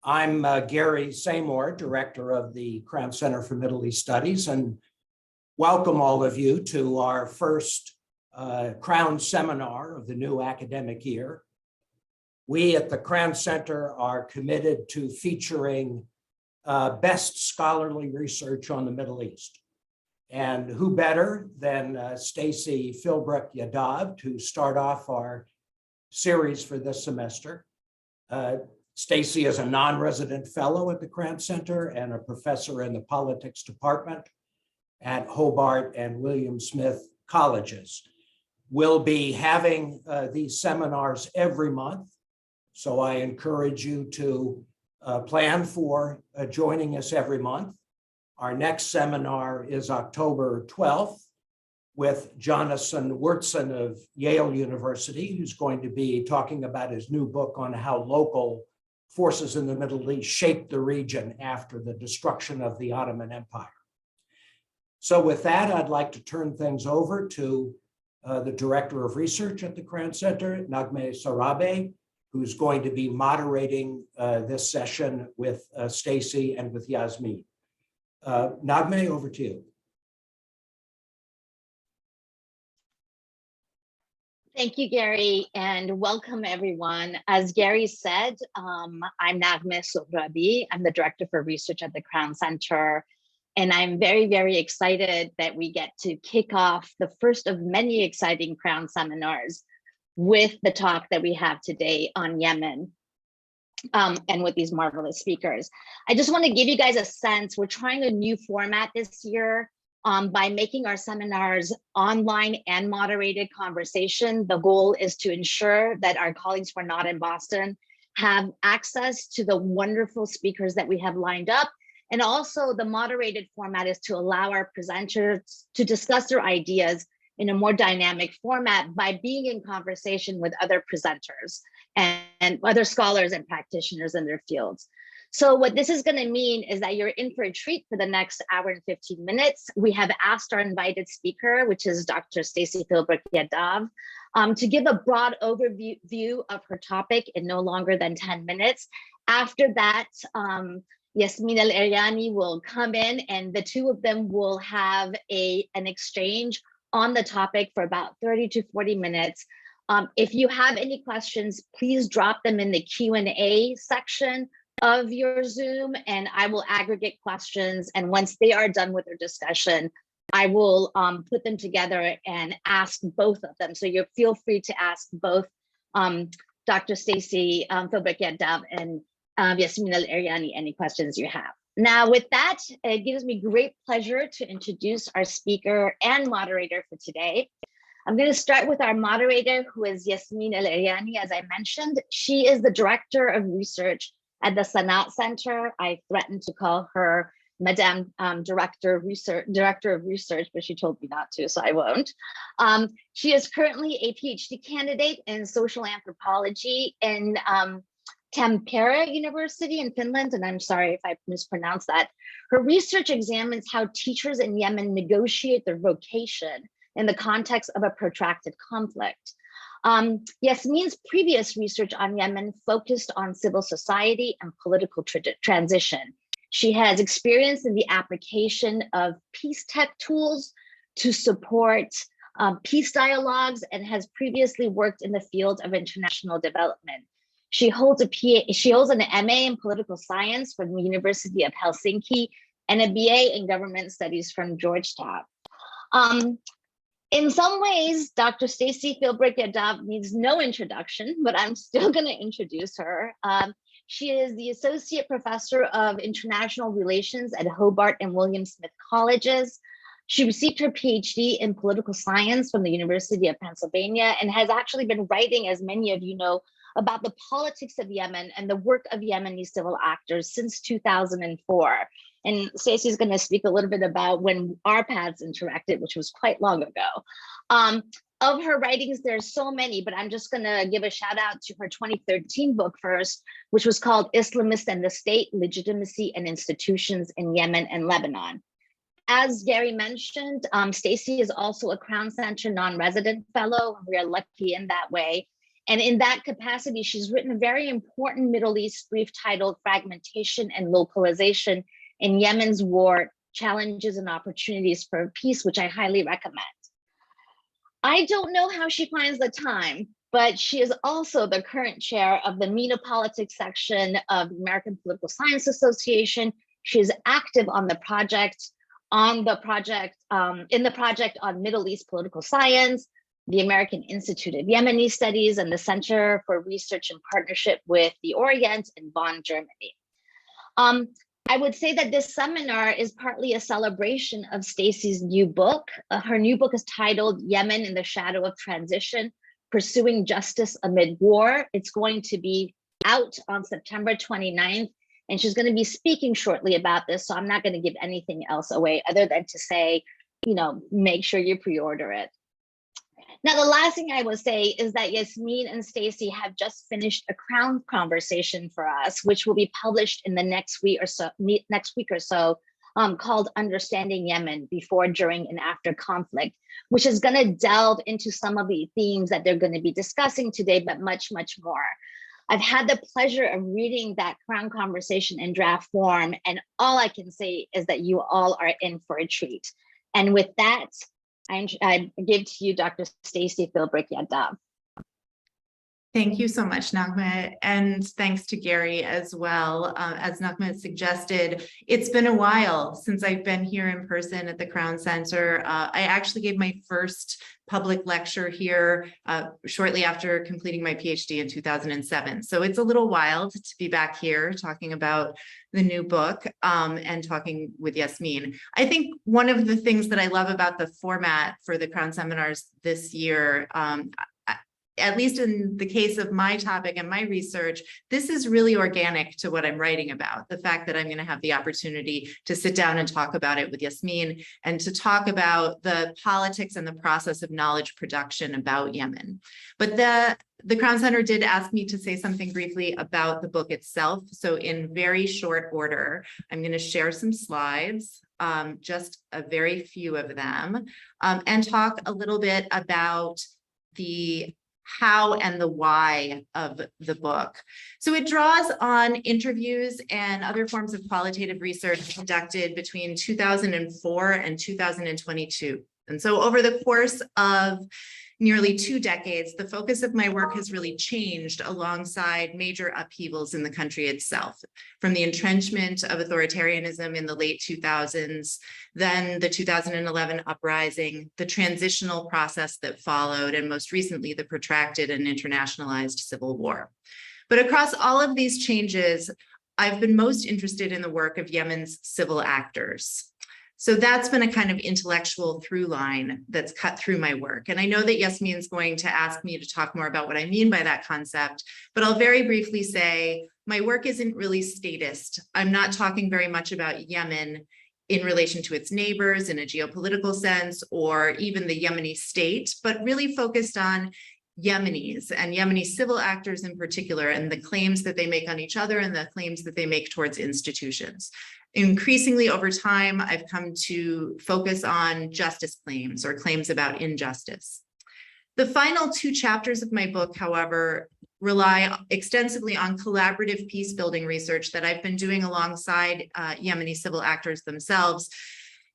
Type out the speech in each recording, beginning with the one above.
I'm Gary Seymour, Director of the Crown Center for Middle East Studies, and welcome all of you to our first Crown Seminar of the new academic year. We at the Crown Center are committed to featuring best scholarly research on the Middle East. And who better than Stacey Philbrick Yadav to start off our series for this semester. Stacey is a non-resident fellow at the Crown Center and a professor in the politics department at Hobart and William Smith colleges. We'll be having these seminars every month, so I encourage you to plan for joining us every month. Our next seminar is October 12th with Jonathan Wurtson of Yale University, who's going to be talking about his new book on how local forces in the Middle East shaped the region after the destruction of the Ottoman Empire. So with that, I'd like to turn things over to the Director of Research at the Crown Center, Naghmeh Sarabeh, who's going to be moderating this session with Stacey and with Yasmeen. Naghmeh, over to you. Thank you, Gary, and welcome everyone. As Gary said, I'm Naghmeh Sarabeh. I'm the Director for Research at the Crown Center, and I'm very, very excited that we get to kick off the first of many exciting Crown seminars with the talk that we have today on Yemen, and with these marvelous speakers. I just want to give you guys a sense. We're trying a new format this year. By making our seminars online and moderated conversation. The goal is to ensure that our colleagues who are not in Boston have access to the wonderful speakers that we have lined up. And also the moderated format is to allow our presenters to discuss their ideas in a more dynamic format by being in conversation with other presenters and other scholars and practitioners in their fields. So what this is going to mean is that you're in for a treat for the next hour and 15 minutes. We have asked our invited speaker, which is Dr. Stacey Philbrick Yadav, to give a broad overview of her topic in no longer than 10 minutes. After that, Yasmeen al-Eryani will come in and the two of them will have an exchange on the topic for about 30 to 40 minutes. If you have any questions, please drop them in the Q&A section of your Zoom, and I will aggregate questions. And once they are done with their discussion, I will put them together and ask both of them. So you feel free to ask both Dr. Stacey Philbrick Yadav and Yasmeen al-Eryani any questions you have. Now, with that, it gives me great pleasure to introduce our speaker and moderator for today. I'm going to start with our moderator, who is Yasmeen al-Eryani, as I mentioned. She is the Director of Research at the Sanat Center. I threatened to call her Madame Director of Research, but she told me not to, so I won't. She is currently a PhD candidate in social anthropology in Tampere University in Finland, and I'm sorry if I mispronounced that. Her research examines how teachers in Yemen negotiate their vocation in the context of a protracted conflict. Yasmeen's previous research on Yemen focused on civil society and political transition. She has experience in the application of peace tech tools to support peace dialogues and has previously worked in the field of international development. She holds an MA in political science from the University of Helsinki and a BA in government studies from Georgetown. In some ways, Dr. Stacey Philbrick Yadav needs no introduction, but I'm still going to introduce her. She is the Associate Professor of International Relations at Hobart and William Smith colleges. She received her PhD in political science from the University of Pennsylvania and has actually been writing, as many of you know, about the politics of Yemen and the work of Yemeni civil actors since 2004. And Stacey's going to speak a little bit about when our paths interacted, which was quite long ago. Of her writings, there's so many, but I'm just going to give a shout out to her 2013 book first, which was called Islamists and the State, Legitimacy and Institutions in Yemen and Lebanon. As Gary mentioned, Stacey is also a Crown Center non-resident fellow. We are lucky in that way. And in that capacity, she's written a very important Middle East brief titled Fragmentation and Localization in Yemen's War, Challenges and Opportunities for Peace, which I highly recommend. I don't know how she finds the time, but she is also the current chair of the MENA Politics section of the American Political Science Association. She is active on the project, in the project on Middle East political science, the American Institute of Yemeni Studies, and the Center for Research and Partnership with the Orient in Bonn, Germany. I would say that this seminar is partly a celebration of Stacey's new book. Her new book is titled Yemen in the Shadow of Transition, Pursuing Justice Amid War. It's going to be out on September 29th, and she's going to be speaking shortly about this, so I'm not going to give anything else away other than to say, make sure you pre-order it. Now, the last thing I will say is that Yasmeen and Stacey have just finished a Crown conversation for us, which will be published in the next week or so, called Understanding Yemen Before, During, and After Conflict, which is going to delve into some of the themes that they're going to be discussing today, but much, much more. I've had the pleasure of reading that Crown conversation in draft form, and all I can say is that you all are in for a treat. And with that, I give to you Dr. Stacey Philbrick Yadav. Thank you so much, Nagma, and thanks to Gary as well. As Nagma suggested, it's been a while since I've been here in person at the Crown Center. I actually gave my first public lecture here shortly after completing my PhD in 2007. So it's a little wild to be back here talking about the new book and talking with Yasmeen. I think one of the things that I love about the format for the Crown seminars this year, at least in the case of my topic and my research, this is really organic to what I'm writing about. The fact that I'm going to have the opportunity to sit down and talk about it with Yasmeen and to talk about the politics and the process of knowledge production about Yemen. But the Crown Center did ask me to say something briefly about the book itself. So in very short order, I'm going to share some slides, just a very few of them, and talk a little bit about the how and the why of the book. So it draws on interviews and other forms of qualitative research conducted between 2004 and 2022. And so over the course of nearly 2 decades, the focus of my work has really changed alongside major upheavals in the country itself, from the entrenchment of authoritarianism in the late 2000s, then the 2011 uprising, the transitional process that followed, and most recently, the protracted and internationalized civil war. But across all of these changes, I've been most interested in the work of Yemen's civil actors. So that's been a kind of intellectual through line that's cut through my work. And I know that Yasmeen's going to ask me to talk more about what I mean by that concept, but I'll very briefly say my work isn't really statist. I'm not talking very much about Yemen in relation to its neighbors in a geopolitical sense, or even the Yemeni state, but really focused on Yemenis and Yemeni civil actors in particular, and the claims that they make on each other and the claims that they make towards institutions. Increasingly over time, I've come to focus on justice claims or claims about injustice. The final 2 chapters of my book, however, rely extensively on collaborative peace building research that I've been doing alongside Yemeni civil actors themselves.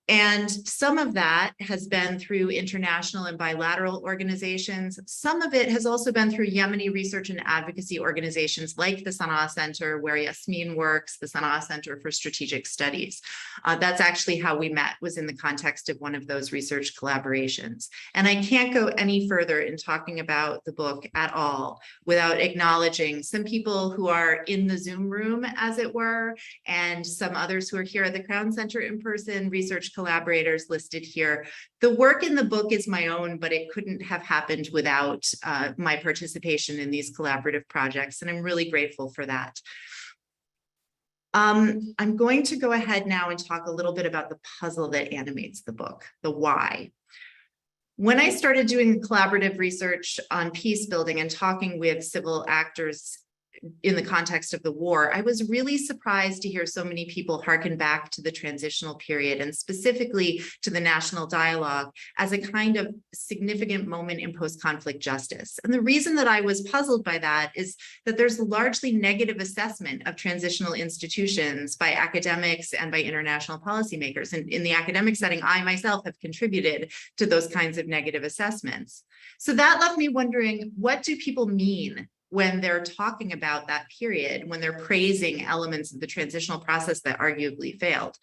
And some of that has been through international and bilateral organizations. Some of it has also been through Yemeni research and advocacy organizations like the Sana'a Center, where Yasmeen works, the Sana'a Center for Strategic Studies. That's actually how we met, was in the context of one of those research collaborations. And I can't go any further in talking about the book at all without acknowledging some people who are in the Zoom room, as it were, and some others who are here at the Crown Center in person, research collaborators listed here. The work in the book is my own, but it couldn't have happened without my participation in these collaborative projects, and I'm really grateful for that. I'm going to go ahead now and talk a little bit about the puzzle that animates the book, the why. When I started doing collaborative research on peace building and talking with civil actors in the context of the war, I was really surprised to hear so many people hearken back to the transitional period and specifically to the national dialogue as a kind of significant moment in post-conflict justice. And the reason that I was puzzled by that is that there's a largely negative assessment of transitional institutions by academics and by international policymakers. And in the academic setting, I myself have contributed to those kinds of negative assessments. So that left me wondering, what do people mean when they're talking about that period, when they're praising elements of the transitional process that arguably failed?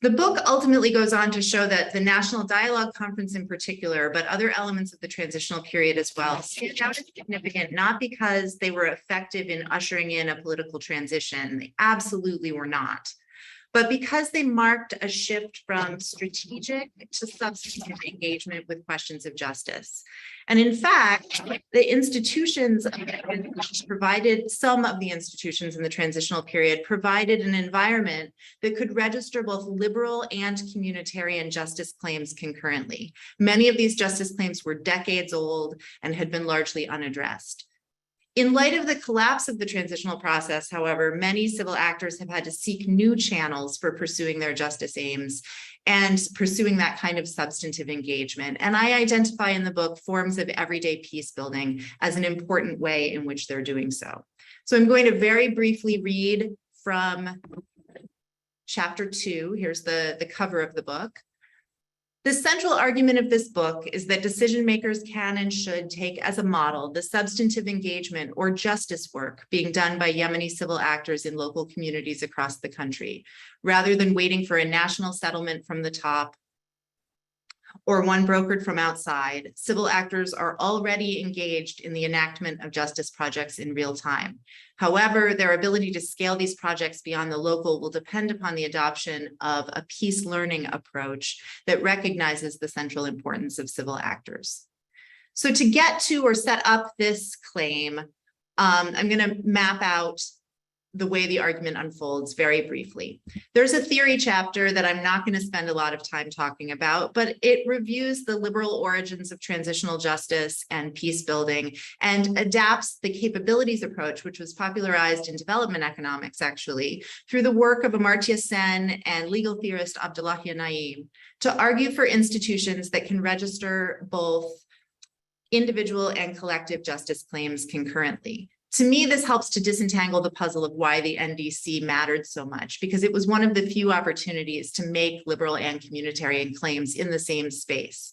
The book ultimately goes on to show that the National Dialogue Conference in particular, but other elements of the transitional period as well, stand out as significant, not because they were effective in ushering in a political transition. They absolutely were not. But because they marked a shift from strategic to substantive engagement with questions of justice. And in fact, the institutions provided, some of the institutions in the transitional period provided an environment that could register both liberal and communitarian justice claims concurrently. Many of these justice claims were decades old and had been largely unaddressed. In light of the collapse of the transitional process, however, many civil actors have had to seek new channels for pursuing their justice aims and pursuing that kind of substantive engagement. And I identify in the book forms of everyday peace building as an important way in which they're doing so. So I'm going to very briefly read from chapter 2. Here's the cover of the book. The central argument of this book is that decision makers can and should take as a model the substantive engagement or justice work being done by Yemeni civil actors in local communities across the country, rather than waiting for a national settlement from the top or one brokered from outside. Civil actors are already engaged in the enactment of justice projects in real time. However, their ability to scale these projects beyond the local will depend upon the adoption of a peace learning approach that recognizes the central importance of civil actors. So to get to or set up this claim, I'm going to map out the way the argument unfolds very briefly. There's a theory chapter that I'm not going to spend a lot of time talking about, but it reviews the liberal origins of transitional justice and peace building and adapts the capabilities approach, which was popularized in development economics, actually, through the work of Amartya Sen and legal theorist Abdullahi Naeem, to argue for institutions that can register both individual and collective justice claims concurrently. To me, this helps to disentangle the puzzle of why the NDC mattered so much, because it was one of the few opportunities to make liberal and communitarian claims in the same space.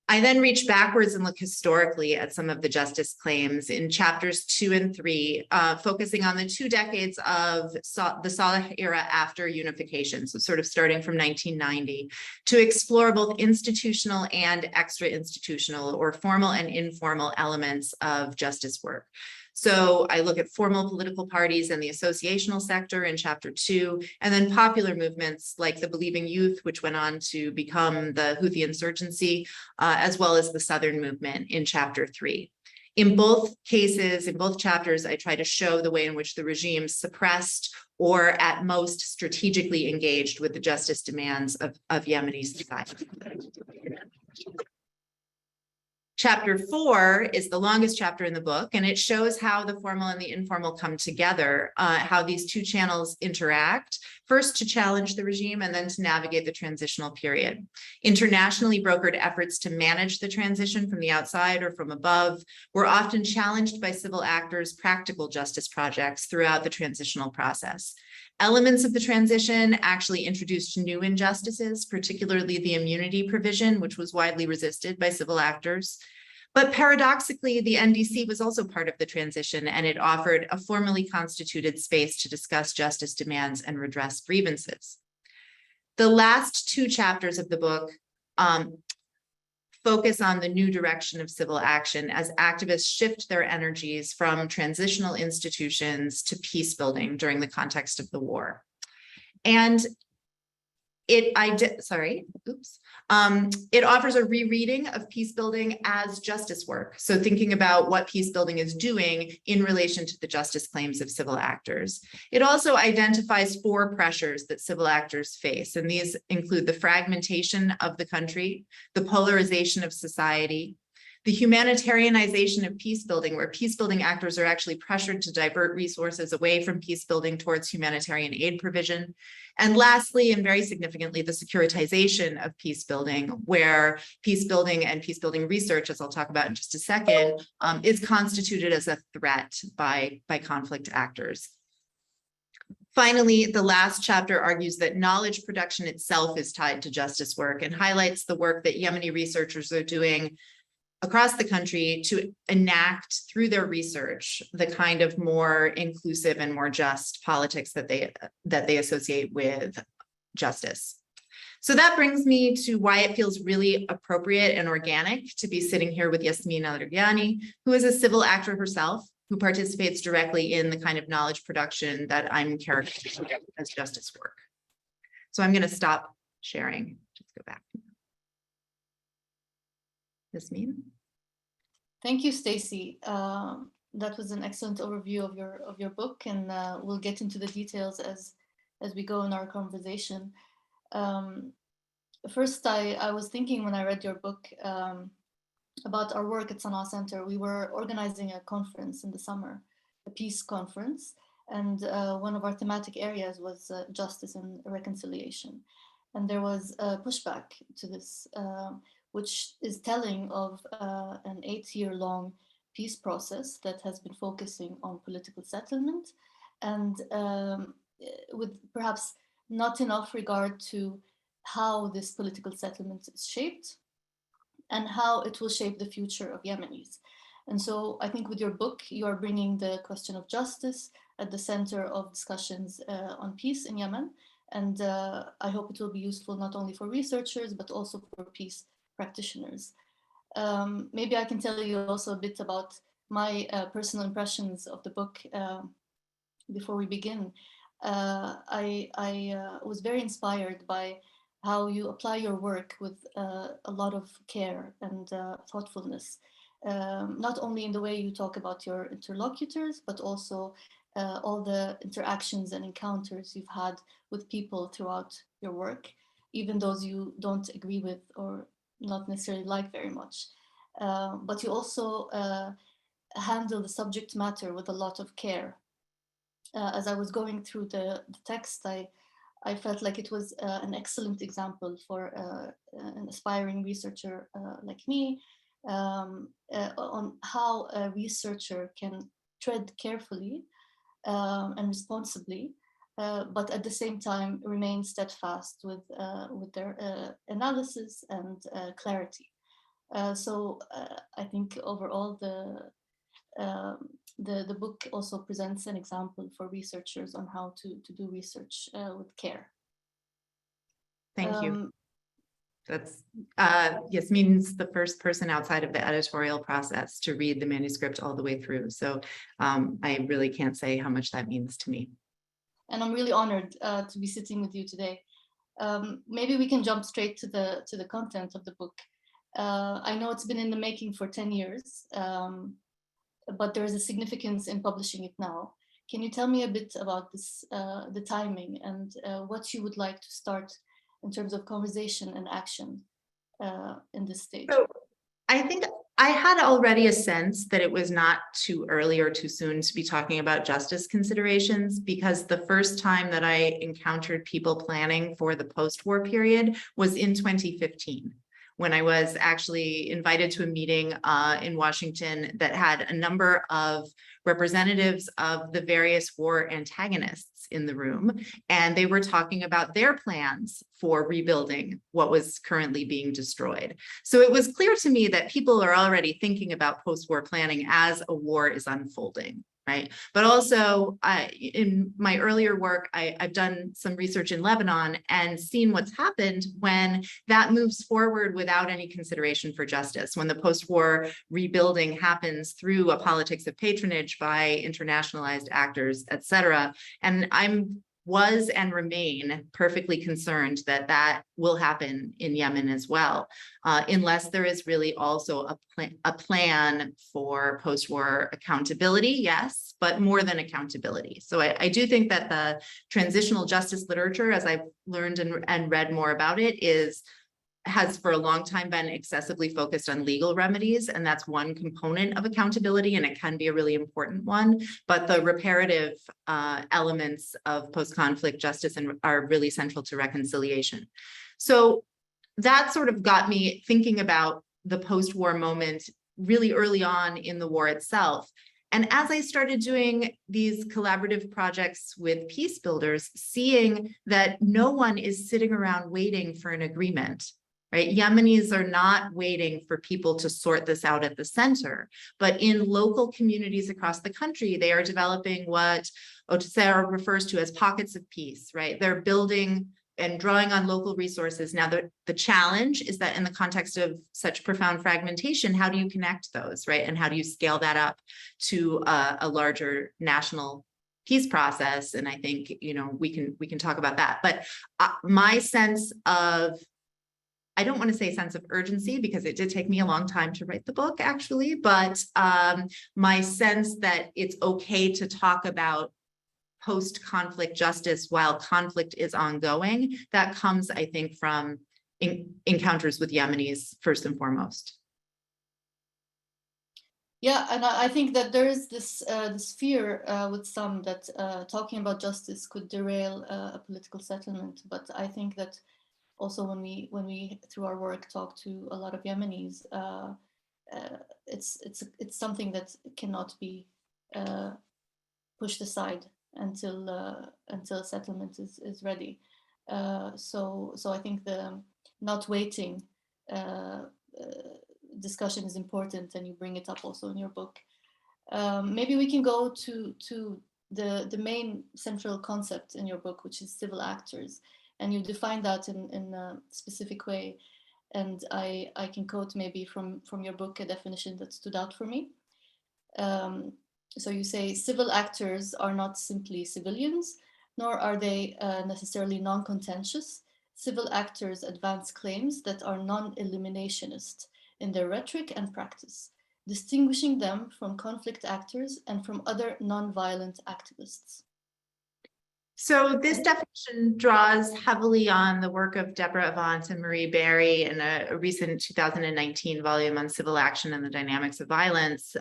I then reach backwards and look historically at some of the justice claims in chapters 2 and 3, focusing on the 2 decades of the Saleh era after unification, so sort of starting from 1990, to explore both institutional and extra-institutional or formal and informal elements of justice work. So I look at formal political parties and the associational sector in chapter 2, and then popular movements like the Believing Youth, which went on to become the Houthi insurgency, as well as the Southern movement in chapter 3. In both cases, in both chapters, I try to show the way in which the regime suppressed or at most strategically engaged with the justice demands of Yemeni society. Chapter 4 is the longest chapter in the book, and it shows how the formal and the informal come together, how these 2 channels interact, first to challenge the regime and then to navigate the transitional period. Internationally brokered efforts to manage the transition from the outside or from above were often challenged by civil actors' practical justice projects throughout the transitional process. Elements of the transition actually introduced new injustices, particularly the immunity provision, which was widely resisted by civil actors. But paradoxically, the NDC was also part of the transition, and it offered a formally constituted space to discuss justice demands and redress grievances. The last 2 chapters of the book focus on the new direction of civil action as activists shift their energies from transitional institutions to peace building during the context of the war. And it offers a rereading of peace building as justice work. So thinking about what peace building is doing in relation to the justice claims of civil actors. It also identifies 4 pressures that civil actors face, and these include the fragmentation of the country, the polarization of society, The humanitarianization of peace building, where peace building actors are actually pressured to divert resources away from peace building towards humanitarian aid provision. And lastly, and very significantly, the securitization of peace building, where peace building and peace building research, as I'll talk about in just a second, is constituted as a threat by conflict actors. Finally, the last chapter argues that knowledge production itself is tied to justice work and highlights the work that Yemeni researchers are doing across the country to enact through their research the kind of more inclusive and more just politics that they associate with justice. So that brings me to why it feels really appropriate and organic to be sitting here with Yasmeen al-Eryani, who is a civil actor herself, who participates directly in the kind of knowledge production that I'm characterizing as justice work. So I'm going to stop sharing. Just go back. Yasmeen? Thank you, Stacey. That was an excellent overview of your book, and we'll get into the details as we go in our conversation. First, I was thinking when I read your book about our work at Sana'a Center. We were organizing a conference in the summer, a peace conference, and one of our thematic areas was justice and reconciliation. And there was a pushback to this, which is telling of an 8-year-long peace process that has been focusing on political settlement and with perhaps not enough regard to how this political settlement is shaped and how it will shape the future of Yemenis. And so I think with your book, you are bringing the question of justice at the center of discussions on peace in Yemen. And I hope it will be useful not only for researchers, but also for peace practitioners. Maybe I can tell you also a bit about my personal impressions of the book before we begin. I was very inspired by how you apply your work with a lot of care and thoughtfulness, not only in the way you talk about your interlocutors, but also all the interactions and encounters you've had with people throughout your work, even those you don't agree with or not necessarily like very much. But you also handle the subject matter with a lot of care. As I was going through the text, I felt like it was an excellent example for an aspiring researcher like me on how a researcher can tread carefully and responsibly, but at the same time remain steadfast with their analysis and clarity. So I think overall the book also presents an example for researchers on how to do research with care. Thank you. That's Yasmeen's the first person outside of the editorial process to read the manuscript all the way through. So I really can't say how much that means to me. And I'm really honored to be sitting with you today. Maybe we can jump straight to the content of the book. I know it's been in the making for 10 years, but there is a significance in publishing it now. Can you tell me a bit about this, the timing and what you would like to start in terms of conversation and action in this stage? So I think I had already a sense that it was not too early or too soon to be talking about justice considerations, because the first time that I encountered people planning for the post-war period was in 2015. When I was actually invited to a meeting in Washington that had a number of representatives of the various war antagonists in the room, and they were talking about their plans for rebuilding what was currently being destroyed. So it was clear to me that people are already thinking about post-war planning as a war is unfolding. Right. But also in my earlier work, I've done some research in Lebanon and seen what's happened when that moves forward without any consideration for justice, when the post-war rebuilding happens through a politics of patronage by internationalized actors, et cetera. And was and remain perfectly concerned that that will happen in Yemen as well, unless there is really also a plan for post-war accountability, yes, but more than accountability. So I do think that the transitional justice literature, as I've learned and read more about it, is has for a long time been excessively focused on legal remedies, and that's one component of accountability, and it can be a really important one. But the reparative elements of post-conflict justice are really central to reconciliation. So that sort of got me thinking about the post-war moment really early on in the war itself. And as I started doing these collaborative projects with peace builders, seeing that no one is sitting around waiting for an agreement, right? Yemenis are not waiting for people to sort this out at the center, but in local communities across the country, they are developing what Otsera refers to as pockets of peace, right? They're building and drawing on local resources. Now, the challenge is that in the context of such profound fragmentation, how do you connect those, right? And how do you scale that up to a larger national peace process? And I think, you know, we can talk about that. But my sense of, I don't want to say sense of urgency, because it did take me a long time to write the book, actually, but my sense that it's okay to talk about post-conflict justice while conflict is ongoing, that comes, I think, from encounters with Yemenis first and foremost. Yeah, and I think that there is this fear with some that talking about justice could derail a political settlement. But I think that also when we through our work talk to a lot of Yemenis, it's something that cannot be pushed aside until a settlement is ready. So I think the not waiting discussion is important, and you bring it up also in your book. Maybe we can go to the main central concept in your book, which is civil actors, and you define that in a specific way. And I can quote maybe from your book a definition that stood out for me. So you say, civil actors are not simply civilians, nor are they necessarily non-contentious. Civil actors advance claims that are non-eliminationist in their rhetoric and practice, distinguishing them from conflict actors and from other non-violent activists. So this definition draws heavily on the work of Deborah Avant and Marie Berry in a recent 2019 volume on civil action and the dynamics of violence.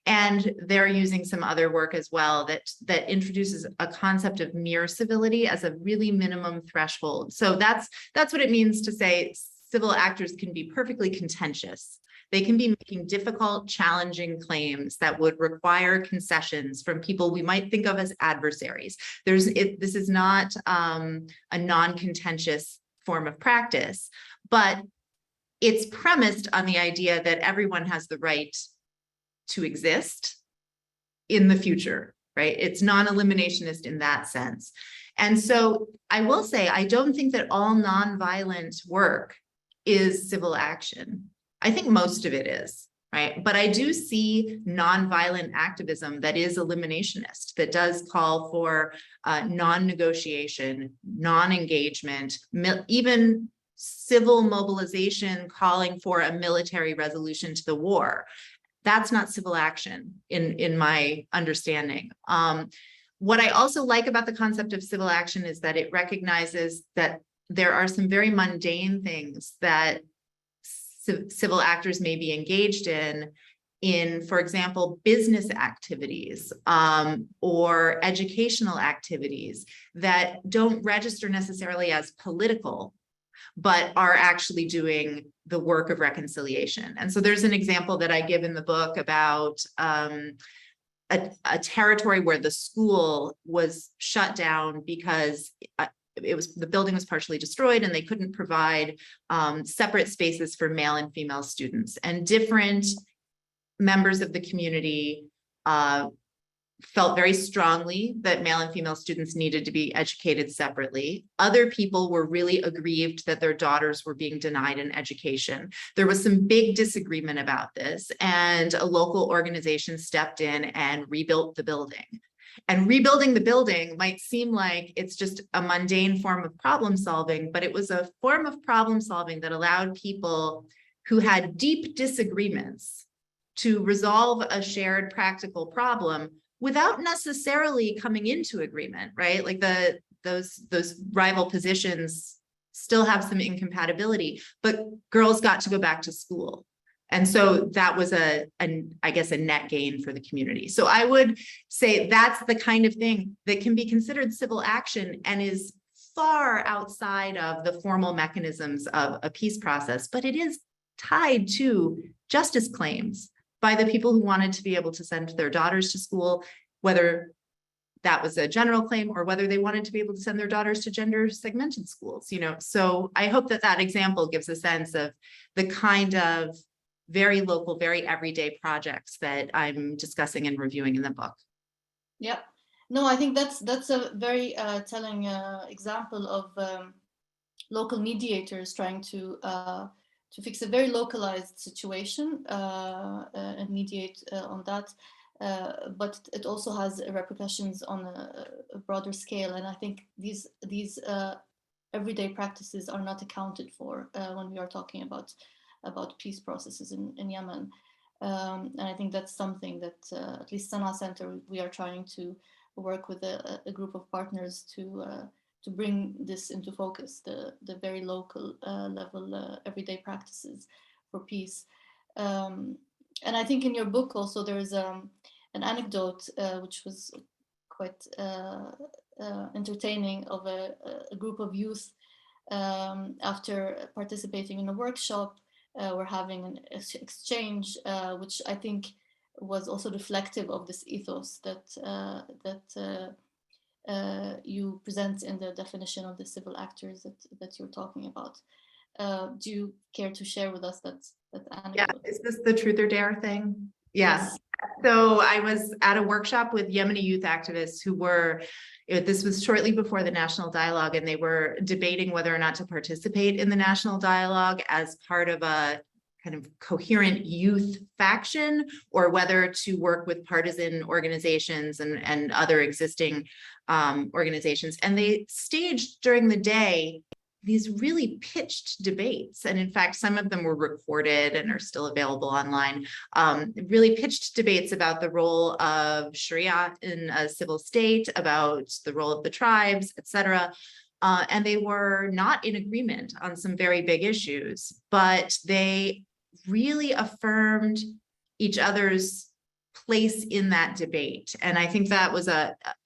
And they're using some other work as well that introduces a concept of mere civility as a really minimum threshold. So that's what it means to say civil actors can be perfectly contentious. They can be making difficult, challenging claims that would require concessions from people we might think of as adversaries. This is not a non-contentious form of practice, but it's premised on the idea that everyone has the right to exist in the future, right? It's non-eliminationist in that sense. And so I will say, I don't think that all non-violent work is civil action. I think most of it is, right? But I do see nonviolent activism that is eliminationist, that does call for non-negotiation, non-engagement, even civil mobilization calling for a military resolution to the war. That's not civil action in my understanding. What I also like about the concept of civil action is that it recognizes that there are some very mundane things that civil actors may be engaged in, for example, business activities or educational activities that don't register necessarily as political, but are actually doing the work of reconciliation. And so there's an example that I give in the book about a territory where the school was shut down because the building was partially destroyed and they couldn't provide separate spaces for male and female students. And different members of the community felt very strongly that male and female students needed to be educated separately. Other people were really aggrieved that their daughters were being denied an education. There was some big disagreement about this, and a local organization stepped in and rebuilt the building. And rebuilding the building might seem like it's just a mundane form of problem solving, but it was a form of problem solving that allowed people who had deep disagreements to resolve a shared practical problem without necessarily coming into agreement, right? Like those rival positions still have some incompatibility, but girls got to go back to school. And so that was I guess, a net gain for the community. So I would say that's the kind of thing that can be considered civil action and is far outside of the formal mechanisms of a peace process, but it is tied to justice claims by the people who wanted to be able to send their daughters to school, whether that was a general claim or whether they wanted to be able to send their daughters to gender segmented schools, So I hope that that example gives a sense of the kind of very local, very everyday projects that I'm discussing and reviewing in the book. Yeah, no, I think that's a very telling example of local mediators trying to fix a very localized situation and mediate on that. But it also has repercussions on a broader scale. And I think these everyday practices are not accounted for when we are talking about peace processes in Yemen. And I think that's something that at least Sana'a Center, we are trying to work with a group of partners to bring this into focus, the very local level everyday practices for peace. And I think in your book also there is an anecdote which was quite entertaining of a group of youth after participating in a workshop. We're having an exchange, which I think was also reflective of this ethos that you present in the definition of the civil actors that you're talking about. Do you care to share with us that anecdote? Yeah, is this the truth or dare thing? Yeah. Yes. So I was at a workshop with Yemeni youth activists who were, this was shortly before the national dialogue, and they were debating whether or not to participate in the national dialogue as part of a kind of coherent youth faction, or whether to work with partisan organizations and other existing organizations. And they staged during the day these really pitched debates. And in fact, some of them were recorded and are still available online. Really pitched debates about the role of Sharia in a civil state, about the role of the tribes, etc. And they were not in agreement on some very big issues, but they really affirmed each other's place in that debate. And I think that was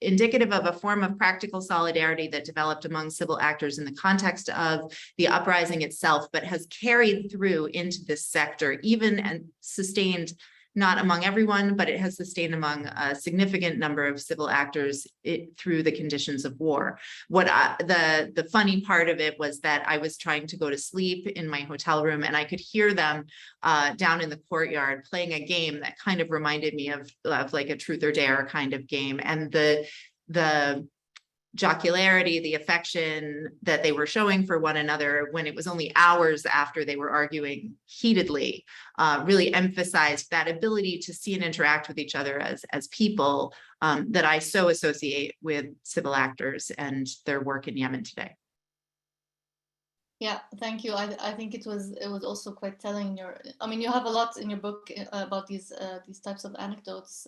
indicative of a form of practical solidarity that developed among civil actors in the context of the uprising itself, but has carried through into this sector, even and sustained not among everyone, but it has sustained among a significant number of civil actors through the conditions of war. The funny part of it was that I was trying to go to sleep in my hotel room, and I could hear them down in the courtyard playing a game that kind of reminded me of like a truth or dare kind of game. And the jocularity, the affection that they were showing for one another when it was only hours after they were arguing heatedly, really emphasized that ability to see and interact with each other as people that I so associate with civil actors and their work in Yemen today. Yeah, thank you. I think it was also quite telling. You have a lot in your book about these types of anecdotes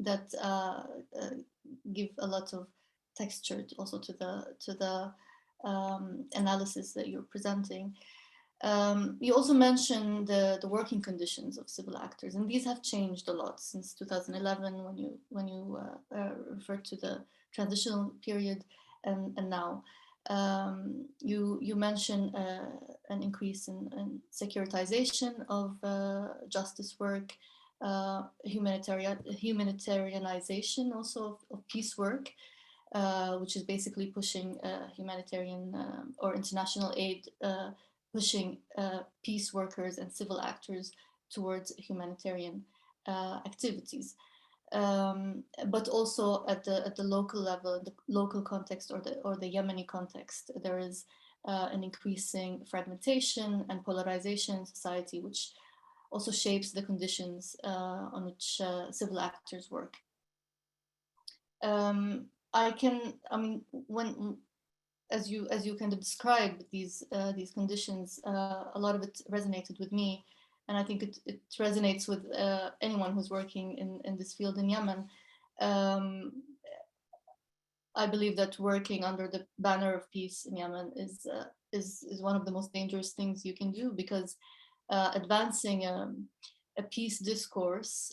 that give a lot of texture also to the analysis that you're presenting. You also mentioned the working conditions of civil actors, and these have changed a lot since 2011 when you referred to the transitional period and now. You mentioned an increase in securitization of justice work, humanitarianization also of peace work, which is basically pushing humanitarian or international aid, pushing peace workers and civil actors towards humanitarian activities. But also at the local level, the local context or the Yemeni context, there is an increasing fragmentation and polarization in society, which also shapes the conditions on which civil actors work. As you kind of describe these conditions, a lot of it resonated with me, and I think it resonates with anyone who's working in this field in Yemen. I believe that working under the banner of peace in Yemen is one of the most dangerous things you can do, because advancing a peace discourse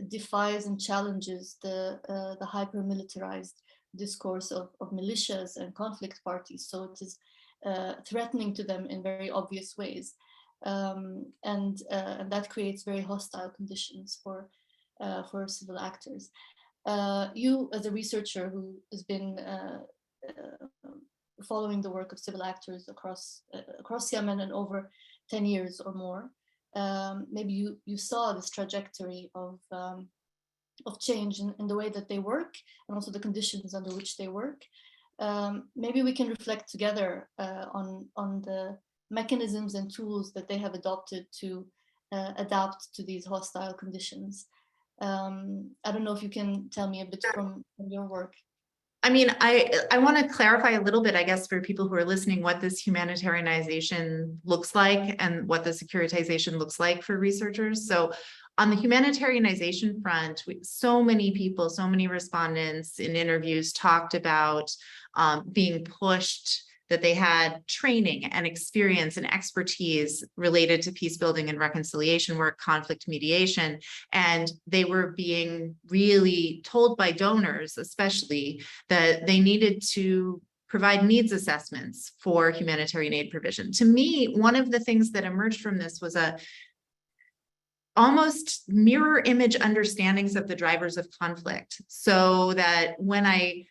defies and challenges the hyper-militarized discourse of militias and conflict parties. So it is threatening to them in very obvious ways, and that creates very hostile conditions for civil actors. You, as a researcher who has been following the work of civil actors across Yemen and over 10 years or more, maybe you saw this trajectory of change in the way that they work, and also the conditions under which they work. Maybe we can reflect together on the mechanisms and tools that they have adopted to adapt to these hostile conditions. I don't know if you can tell me a bit from your work. I mean, I want to clarify a little bit, I guess, for people who are listening, what this humanitarianization looks like and what the securitization looks like for researchers. So on the humanitarianization front, so many people, so many respondents in interviews talked about being pushed, that they had training and experience and expertise related to peace building and reconciliation work, conflict mediation, and they were being really told by donors, especially, that they needed to provide needs assessments for humanitarian aid provision. To me, one of the things that emerged from this was a almost mirror image understandings of the drivers of conflict, so that when I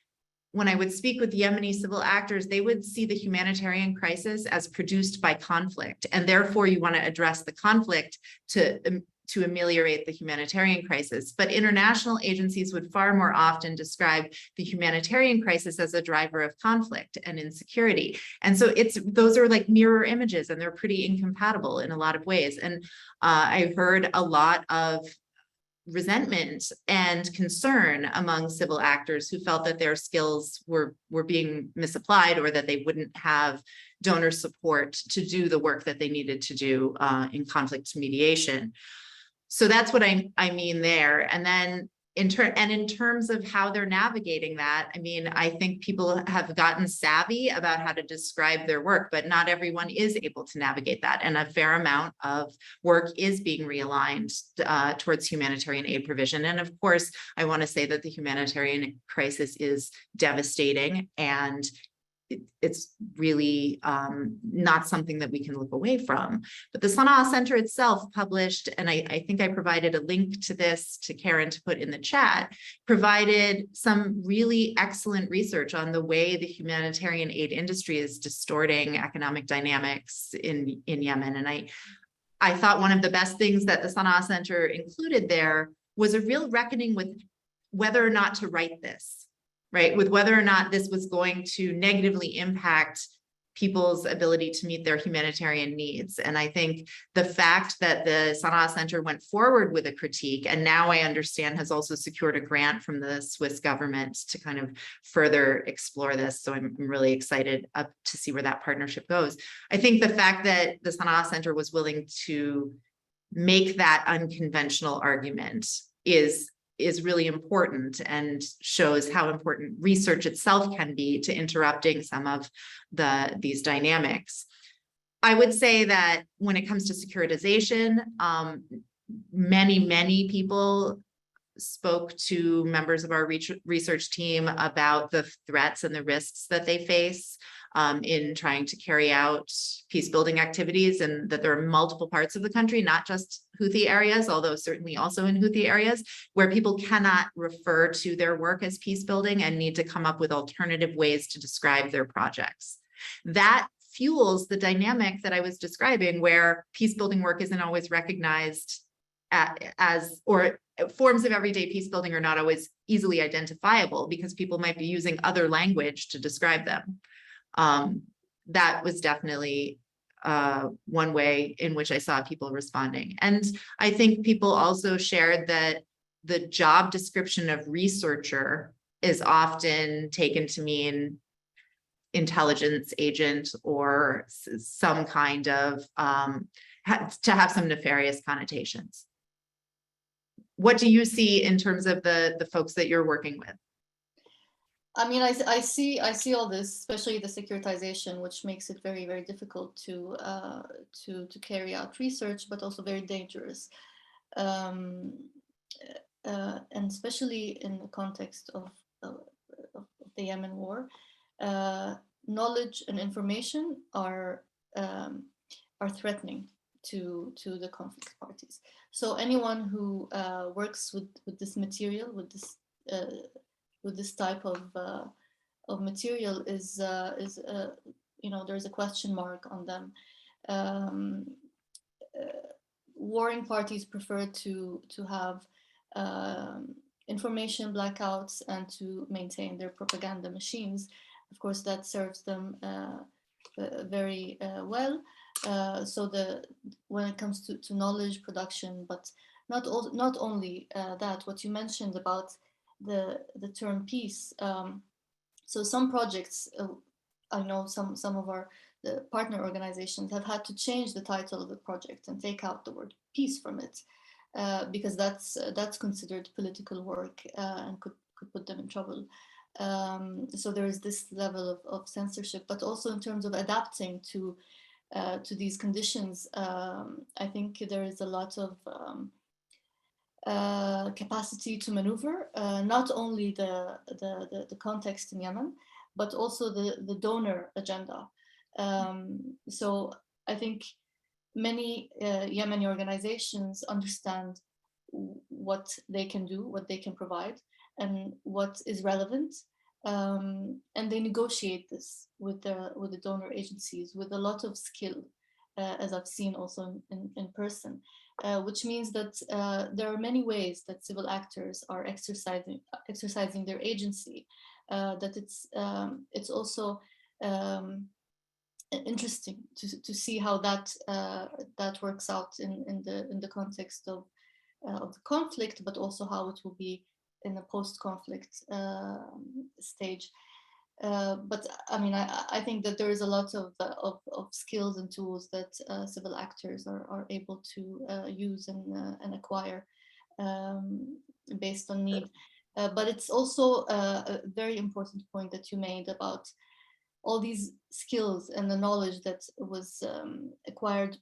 would speak with Yemeni civil actors, they would see the humanitarian crisis as produced by conflict, and therefore you want to address the conflict to ameliorate the humanitarian crisis. But international agencies would far more often describe the humanitarian crisis as a driver of conflict and insecurity. And so those are like mirror images, and they're pretty incompatible in a lot of ways. And I heard a lot of resentment and concern among civil actors who felt that their skills were being misapplied, or that they wouldn't have donor support to do the work that they needed to do in conflict mediation. So that's what I mean there. And then in terms of how they're navigating that, I mean, I think people have gotten savvy about how to describe their work, but not everyone is able to navigate that. And a fair amount of work is being realigned towards humanitarian aid provision. And of course, I want to say that the humanitarian crisis is devastating, and it's really not something that we can look away from. But the Sana'a Center itself published, and I think I provided a link to this to Karen to put in the chat, provided some really excellent research on the way the humanitarian aid industry is distorting economic dynamics in Yemen. And I thought one of the best things that the Sana'a Center included there was a real reckoning with whether or not to write this. Right, with whether or not this was going to negatively impact people's ability to meet their humanitarian needs. And I think the fact that the Sana'a Center went forward with a critique, and now I understand has also secured a grant from the Swiss government to kind of further explore this. So I'm really excited to see where that partnership goes. I think the fact that the Sana'a Center was willing to make that unconventional argument is really important, and shows how important research itself can be to interrupting some of these dynamics. I would say that when it comes to securitization, many people spoke to members of our research team about the threats and the risks that they face in trying to carry out peace building activities, and that there are multiple parts of the country, not just Houthi areas, although certainly also in Houthi areas, where people cannot refer to their work as peace building and need to come up with alternative ways to describe their projects. That fuels the dynamic that I was describing, where peace building work isn't always recognized or forms of everyday peace building are not always easily identifiable, because people might be using other language to describe them. That was definitely one way in which I saw people responding. And I think people also shared that the job description of researcher is often taken to mean intelligence agent, or some kind of to have some nefarious connotations. What do you see in terms of the folks that you're working with? I mean, I see all this, especially the securitization, which makes it very, very difficult to carry out research, but also very dangerous, and especially in the context of the Yemen war, knowledge and information are threatening to the conflict parties. So anyone who works with this material, with this type of material is there's a question mark on them. Warring parties prefer to have information blackouts and to maintain their propaganda machines. Of course, that serves them very well. So when it comes to knowledge production, but not only that, what you mentioned about the term peace. So some projects, I know some of the partner organizations have had to change the title of the project and take out the word peace from it, because that's considered political work and could put them in trouble. So there is this level of censorship, but also in terms of adapting to these conditions. I think there is a lot of capacity to maneuver, not only the context in Yemen, but also the donor agenda. So I think many Yemeni organizations understand what they can do, what they can provide, and what is relevant, and they negotiate this with the donor agencies with a lot of skill, as I've seen also in person, which means that there are many ways that civil actors are exercising their agency. That it's also interesting to see how that works out in the context of the conflict, but also how it will be in a post-conflict stage. But I mean, I think that there is a lot of skills and tools that civil actors are able to use and acquire based on need. But it's also a very important point that you made about all these skills and the knowledge that was acquired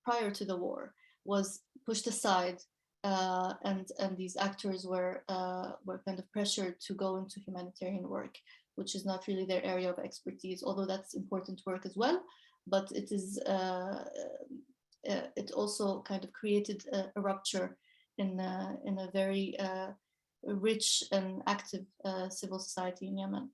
prior to the war was pushed aside, and these actors were kind of pressured to go into humanitarian work, which is not really their area of expertise, although that's important work as well. But it is it also kind of created a rupture in a very rich and active civil society in Yemen.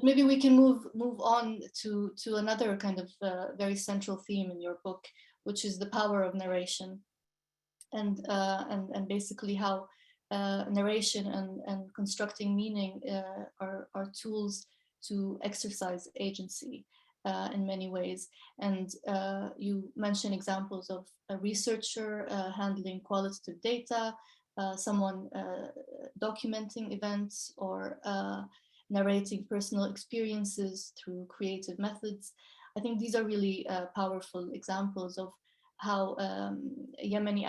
Maybe we can move on to another kind of very central theme in your book, which is the power of narration, and basically how narration and constructing meaning are tools to exercise agency in many ways. And you mention examples of a researcher handling qualitative data, someone documenting events, or narrating personal experiences through creative methods. I think these are really powerful examples of how Yemeni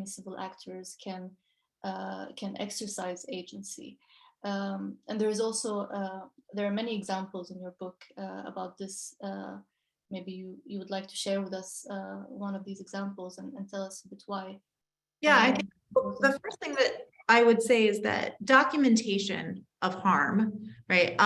civil actors can exercise agency. And there is also, there are many examples in your book about this. Maybe you would like to share with us one of these examples and tell us a bit why. Yeah, I think the first thing that I would say is that documentation of harm, right?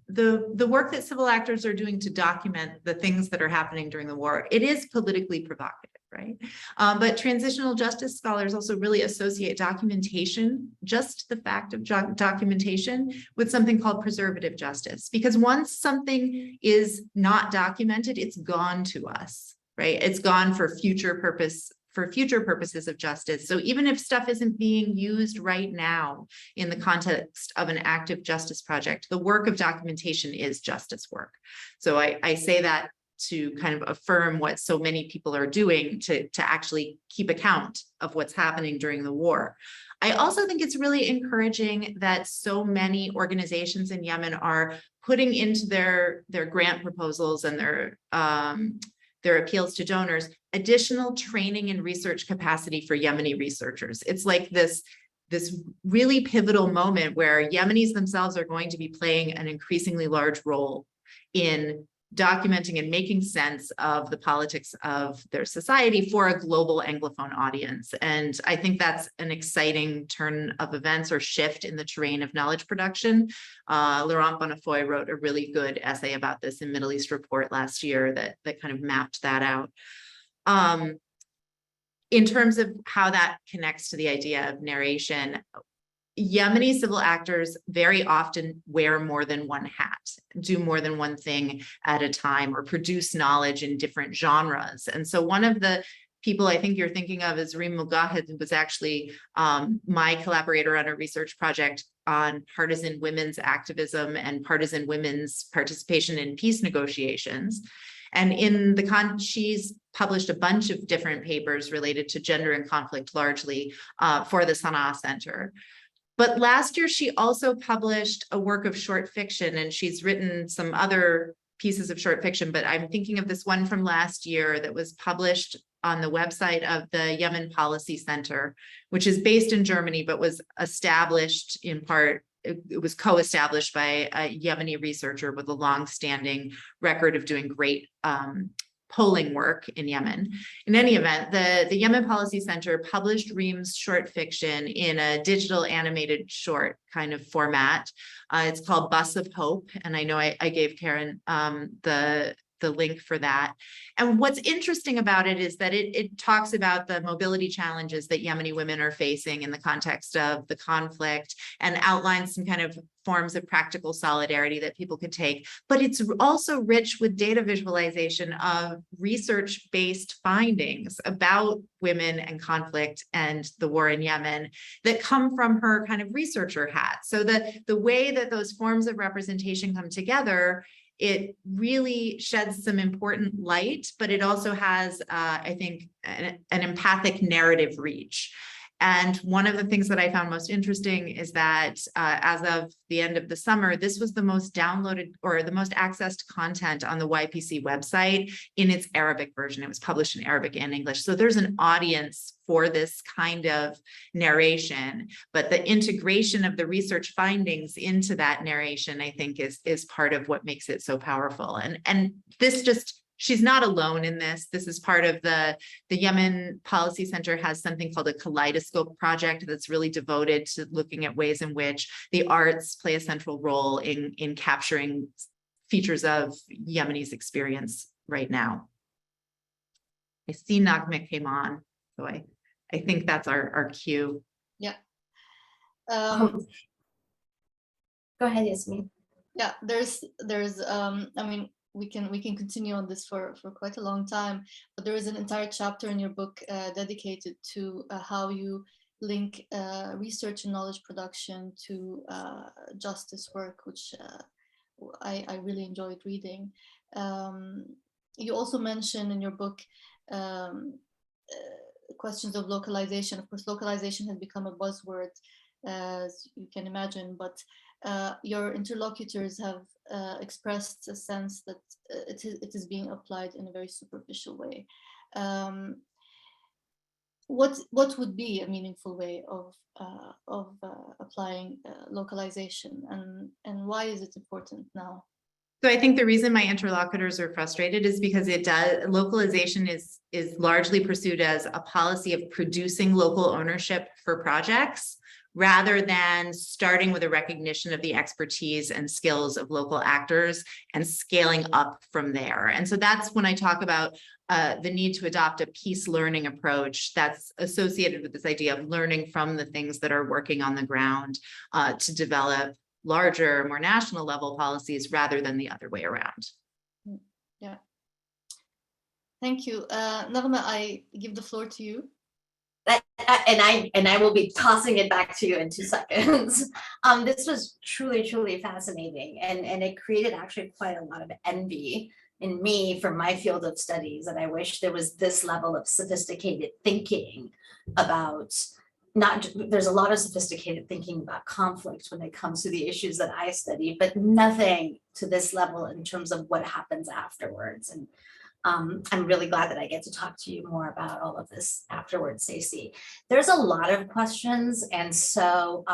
The work that civil actors are doing to document the things that are happening during the war, it is politically provocative, right? But transitional justice scholars also really associate documentation, just the fact of documentation, with something called preservative justice. Because once something is not documented, it's gone to us, right? It's gone for future purposes of justice. So even if stuff isn't being used right now in the context of an active justice project, the work of documentation is justice work. So I say that to kind of affirm what so many people are doing to actually keep account of what's happening during the war. I also think it's really encouraging that so many organizations in Yemen are putting into their grant proposals and their appeals to donors additional training and research capacity for Yemeni researchers. It's like this this really pivotal moment where Yemenis themselves are going to be playing an increasingly large role in documenting and making sense of the politics of their society for a global Anglophone audience. And I think that's an exciting turn of events or shift in the terrain of knowledge production. Laurent Bonnefoy wrote a really good essay about this in Middle East Report last year that kind of mapped that out. In terms of how that connects to the idea of narration, Yemeni civil actors very often wear more than one hat, do more than one thing at a time, or produce knowledge in different genres. And so one of the people I think you're thinking of is Reem Mugahed, who was actually my collaborator on a research project on partisan women's activism and partisan women's participation in peace negotiations. And in the she's published a bunch of different papers related to gender and conflict, largely for the Sana'a Center. But last year, she also published a work of short fiction, and she's written some other pieces of short fiction, but I'm thinking of this one from last year that was published on the website of the Yemen Policy Center, which is based in Germany, but was established in part, it was co-established by a Yemeni researcher with a long-standing record of doing great polling work in Yemen. In any event, the Yemen Policy Center published Reem's short fiction in a digital animated short kind of format. It's called Bus of Hope, and I know I gave Karen the link for that. And what's interesting about it is that it talks about the mobility challenges that Yemeni women are facing in the context of the conflict, and outlines some kind of forms of practical solidarity that people could take. But it's also rich with data visualization of research-based findings about women and conflict and the war in Yemen that come from her kind of researcher hat. So the way that those forms of representation come together, it really sheds some important light, but it also has, I think, an empathic narrative reach. And one of the things that I found most interesting is that as of the end of the summer, this was the most downloaded or the most accessed content on the YPC website in its Arabic version. It was published in Arabic and English. So there's an audience for this kind of narration, but the integration of the research findings into that narration, I think, is part of what makes it so powerful. And this just, she's not alone in this. This is part of the Yemen Policy Center has something called a Kaleidoscope project that's really devoted to looking at ways in which the arts play a central role in capturing features of Yemeni's experience right now. I see Naghmeh came on, so I think that's our cue. Yeah. Go ahead, Yasmeen. Yeah, there's I mean, we can continue on this for quite a long time, but there is an entire chapter in your book dedicated to how you link research and knowledge production to justice work, which I really enjoyed reading. You also mention in your book questions of localization. Of course, localization has become a buzzword, as you can imagine, but your interlocutors have expressed a sense that it is being applied in a very superficial way. What would be a meaningful way of applying localization, and why is it important now? So I think the reason my interlocutors are frustrated is because localization is largely pursued as a policy of producing local ownership for projects, rather than starting with a recognition of the expertise and skills of local actors and scaling up from there. And so that's when I talk about the need to adopt a peace learning approach that's associated with this idea of learning from the things that are working on the ground to develop larger, more national level policies rather than the other way around. Yeah. Thank you. Naghmeh, I give the floor to you. And I will be tossing it back to you in 2 seconds. This was truly fascinating, and it created actually quite a lot of envy in me for my field of studies, and I wish there was this level of sophisticated thinking about there's a lot of sophisticated thinking about conflict when it comes to the issues that I study, but nothing to this level in terms of what happens afterwards. And I'm really glad that I get to talk to you more about all of this afterwards, Stacey. There's a lot of questions, and so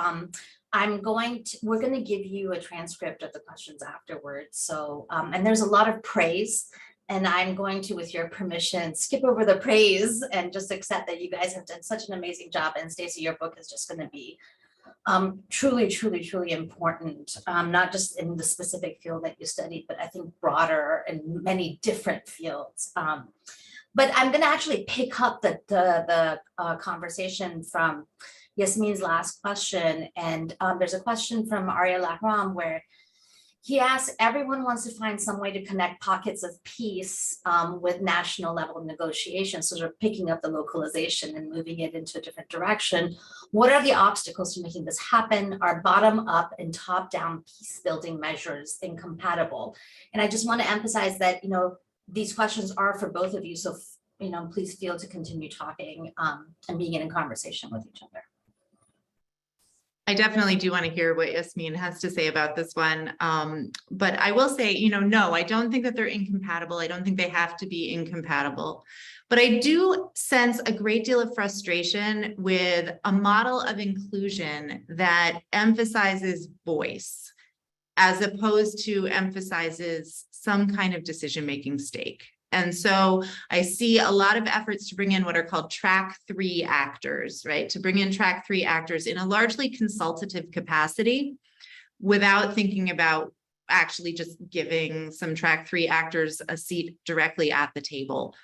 we're going to give you a transcript of the questions afterwards. So, and there's a lot of praise, and I'm going to, with your permission, skip over the praise and just accept that you guys have done such an amazing job. And Stacey, your book is just going to be truly, truly, truly important, not just in the specific field that you studied, but I think broader in many different fields. But I'm going to actually pick up the conversation from Yasmeen's last question. And there's a question from Arya Lakram where he asks, everyone wants to find some way to connect pockets of peace with national level negotiations, sort of picking up the localization and moving it into a different direction. What are the obstacles to making this happen? Are bottom up and top down peace building measures incompatible? And I just want to emphasize that, these questions are for both of you. So, please feel to continue talking and being in conversation with each other. I definitely do want to hear what Yasmeen has to say about this one. But I will say, no, I don't think that they're incompatible. I don't think they have to be incompatible. But I do sense a great deal of frustration with a model of inclusion that emphasizes voice as opposed to emphasizes some kind of decision-making stake. And so I see a lot of efforts to bring in what are called track 3 actors, right? To bring in track 3 actors in a largely consultative capacity without thinking about actually just giving some track 3 actors a seat directly at the table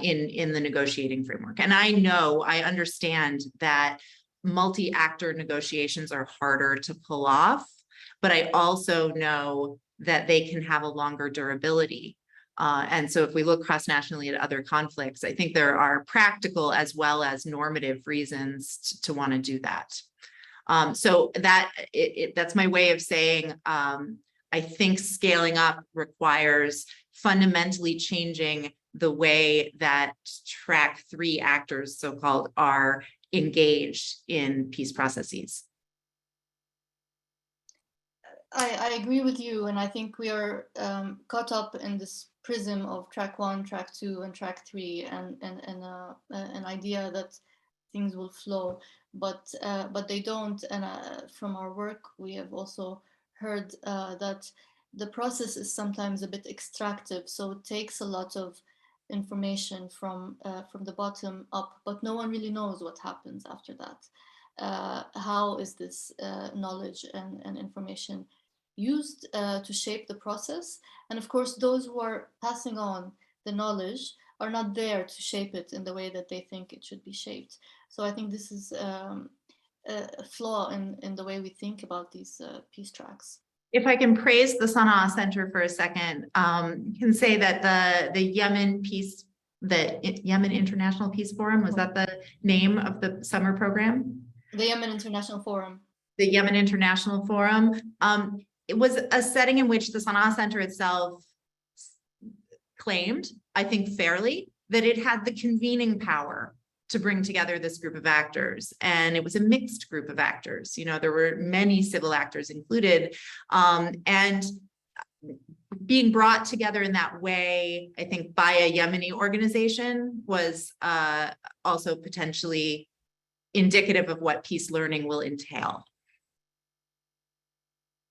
in the negotiating framework. And I understand that multi-actor negotiations are harder to pull off, but I also know that they can have a longer durability. And so if we look cross-nationally at other conflicts, I think there are practical as well as normative reasons to want to do that. So that's my way of saying, I think scaling up requires fundamentally changing the way that track 3 actors, so-called, are engaged in peace processes. I agree with you, and I think we are caught up in this prism of track 1, track 2, and track 3, and an idea that things will flow, but they don't. And from our work, we have also heard that the process is sometimes a bit extractive, so it takes a lot of information from the bottom up, but no one really knows what happens after that. How is this knowledge and information used to shape the process? And of course, those who are passing on the knowledge are not there to shape it in the way that they think it should be shaped. So I think this is a flaw in the way we think about these peace tracks. If I can praise the Sana'a Center for a second, you can say that the Yemen Yemen International Peace Forum, was that the name of the summer program? The Yemen International Forum. The Yemen International Forum. It was a setting in which the Sana'a Center itself claimed, I think fairly, that it had the convening power to bring together this group of actors. And it was a mixed group of actors. There were many civil actors included. And being brought together in that way, I think, by a Yemeni organization was also potentially indicative of what peace learning will entail.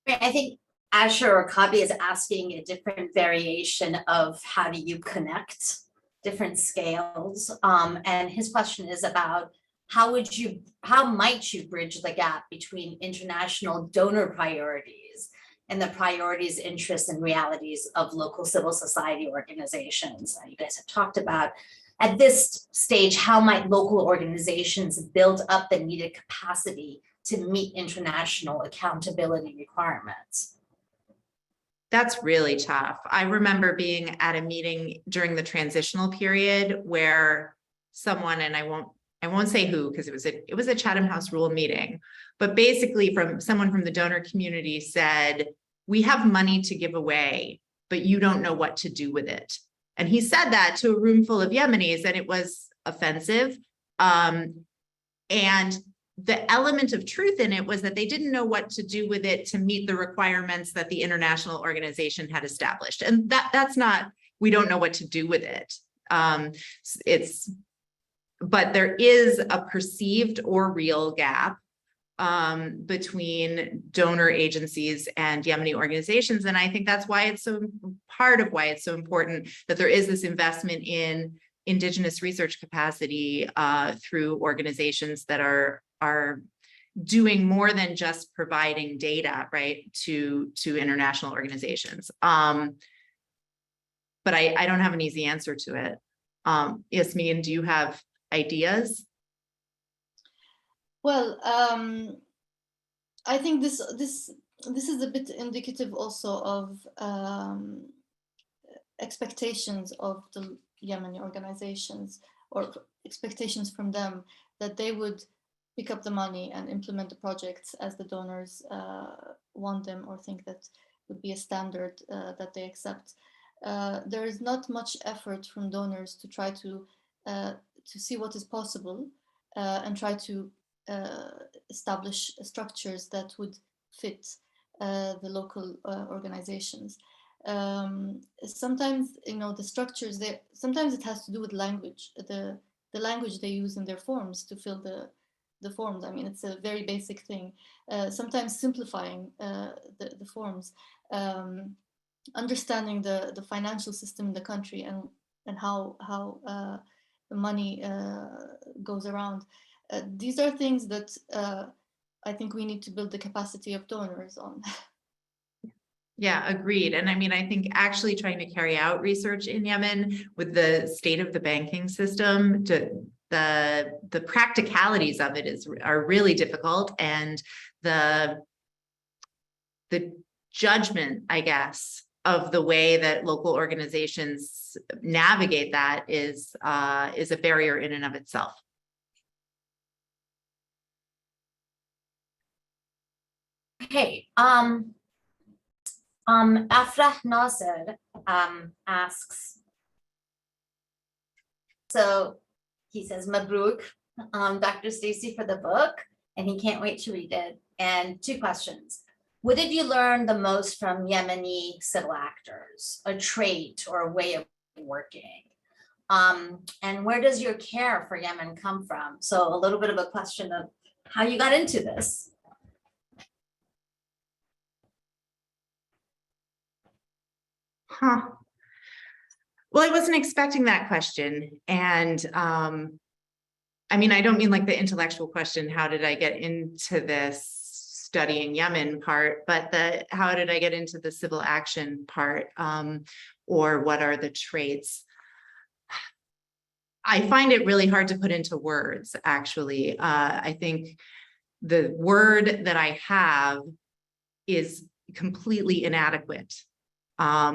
I think Asher Kabi is asking a different variation of how do you connect different scales. And his question is about how might you bridge the gap between international donor priorities and the priorities, interests, and realities of local civil society organizations. You guys have talked about at this stage, how might local organizations build up the needed capacity to meet international accountability requirements? That's really tough. I remember being at a meeting during the transitional period where someone, and I won't say who, because it was a Chatham House Rule meeting, but basically someone from the donor community said, we have money to give away, but you don't know what to do with it. And he said that to a room full of Yemenis, and it was offensive. And the element of truth in it was that they didn't know what to do with it to meet the requirements that the international organization had established. And that's not we don't know what to do with it. But there is a perceived or real gap between donor agencies and Yemeni organizations. And I think that's why it's so part of why it's so important that there is this investment in indigenous research capacity through organizations that are doing more than just providing data, right, to international organizations. But I don't have an easy answer to it. Yasmeen, do you have ideas? Well, I think this is a bit indicative also of expectations of the Yemeni organizations, or expectations from them that they would pick up the money and implement the projects as the donors want them, or think that would be a standard that they accept. There is not much effort from donors to try to see what is possible and try to establish structures that would fit the local organizations. Sometimes, the structures, sometimes it has to do with language, the language they use in their forms to fill the forms. I mean, it's a very basic thing. Sometimes simplifying the forms, understanding the financial system in the country and how the money goes around. These are things that I think we need to build the capacity of donors on. Yeah, agreed. And I mean, I think actually trying to carry out research in Yemen with the state of the banking system, the practicalities of it are really difficult, and the judgment, I guess, of the way that local organizations navigate that is a barrier in and of itself. Okay, Afrah Nasser asks, so he says, Mabruk, Dr. Stacey, for the book, and he can't wait to read it. And 2 questions. What did you learn the most from Yemeni civil actors, a trait or a way of working? And where does your care for Yemen come from? So a little bit of a question of how you got into this. Huh. Well, I wasn't expecting that question. And I mean, I don't mean like the intellectual question, how did I get into this studying Yemen part, but how did I get into the civil action part, or what are the traits? I find it really hard to put into words, actually. I think the word that I have is completely inadequate,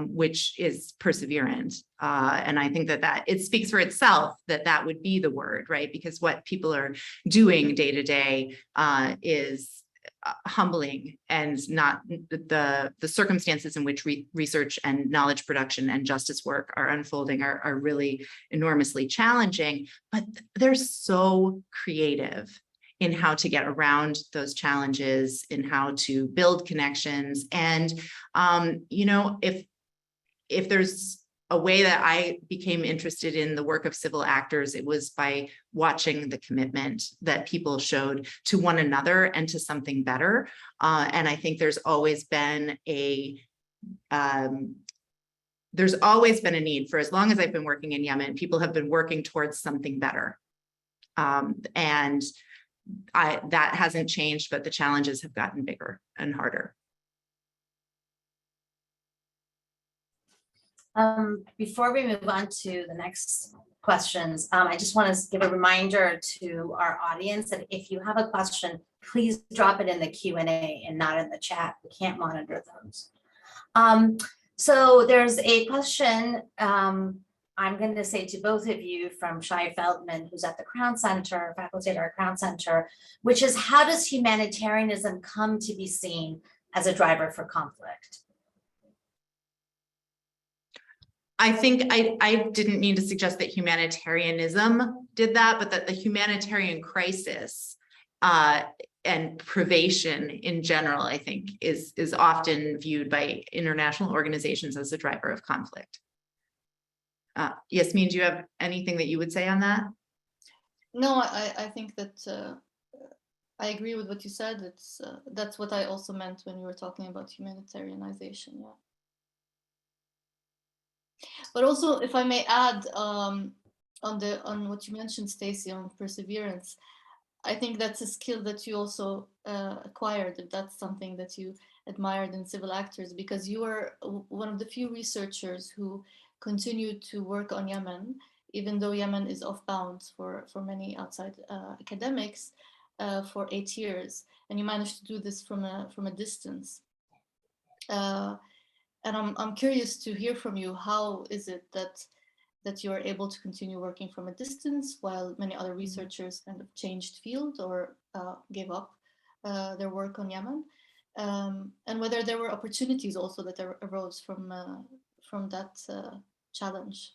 which is perseverant. And I think that it speaks for itself that would be the word, right? Because what people are doing day to day is humbling, and not the circumstances in which research and knowledge production and justice work are unfolding are really enormously challenging, but they're so creative in how to get around those challenges, in how to build connections. And, if there's a way that I became interested in the work of civil actors, it was by watching the commitment that people showed to one another and to something better. And I think there's always been a need for, as long as I've been working in Yemen, people have been working towards something better. And that hasn't changed, but the challenges have gotten bigger and harder. Before we move on to the next questions, I just want to give a reminder to our audience that if you have a question, please drop it in the Q&A and not in the chat. We can't monitor those. So there's a question I'm going to say to both of you from Shai Feldman, who's at the Crown Center, faculty at our Crown Center, which is, how does humanitarianism come to be seen as a driver for conflict? I think I didn't mean to suggest that humanitarianism did that, but that the humanitarian crisis and privation in general, I think, is often viewed by international organizations as a driver of conflict. Yasmeen, do you have anything that you would say on that? No, I think that I agree with what you said. It's that's what I also meant when you were talking about humanitarianization. Yeah. But also, if I may add, on what you mentioned, Stacey, on perseverance, I think that's a skill that you also acquired, if that's something that you admired in civil actors, because you are one of the few researchers who continued to work on Yemen, even though Yemen is off bounds for many outside academics for 8 years, and you managed to do this from a distance. And I'm curious to hear from you. How is it that you are able to continue working from a distance while many other researchers kind of changed field or gave up their work on Yemen, and whether there were opportunities also that arose from that challenge?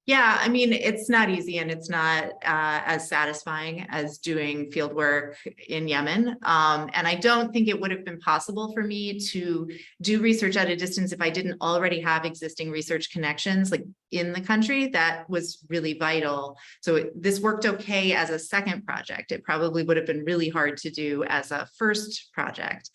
Yeah, I mean, it's not easy, and it's not as satisfying as doing field work in Yemen. And I don't think it would have been possible for me to do research at a distance if I didn't already have existing research connections like in the country. That was really vital. So this worked okay as a second project. It probably would have been really hard to do as a first project.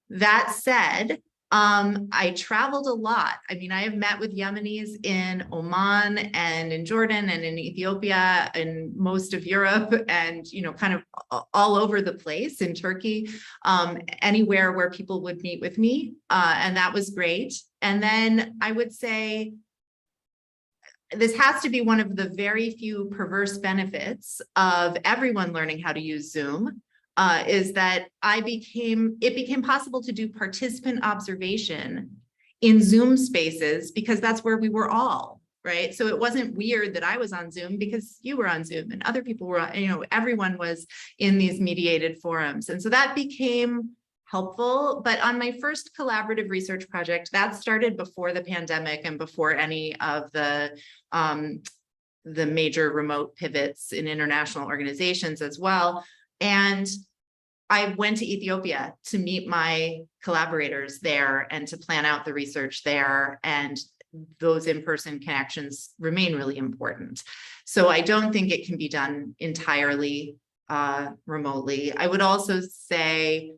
That said, I traveled a lot. I mean, I have met with Yemenis in Oman and in Jordan and in Ethiopia and most of Europe and, you know, kind of all over the place in Turkey, anywhere where people would meet with me. And that was great. And then I would say this has to be one of the very few perverse benefits of everyone learning how to use Zoom. Is that it became possible to do participant observation in Zoom spaces because that's where we were all, right? So it wasn't weird that I was on Zoom because you were on Zoom and other people were, you know, everyone was in these mediated forums. And so that became helpful. But on my first collaborative research project, that started before the pandemic and before any of the major remote pivots in international organizations as well. And I went to Ethiopia to meet my collaborators there and to plan out the research there. And those in-person connections remain really important. So I don't think it can be done entirely remotely. I would also say,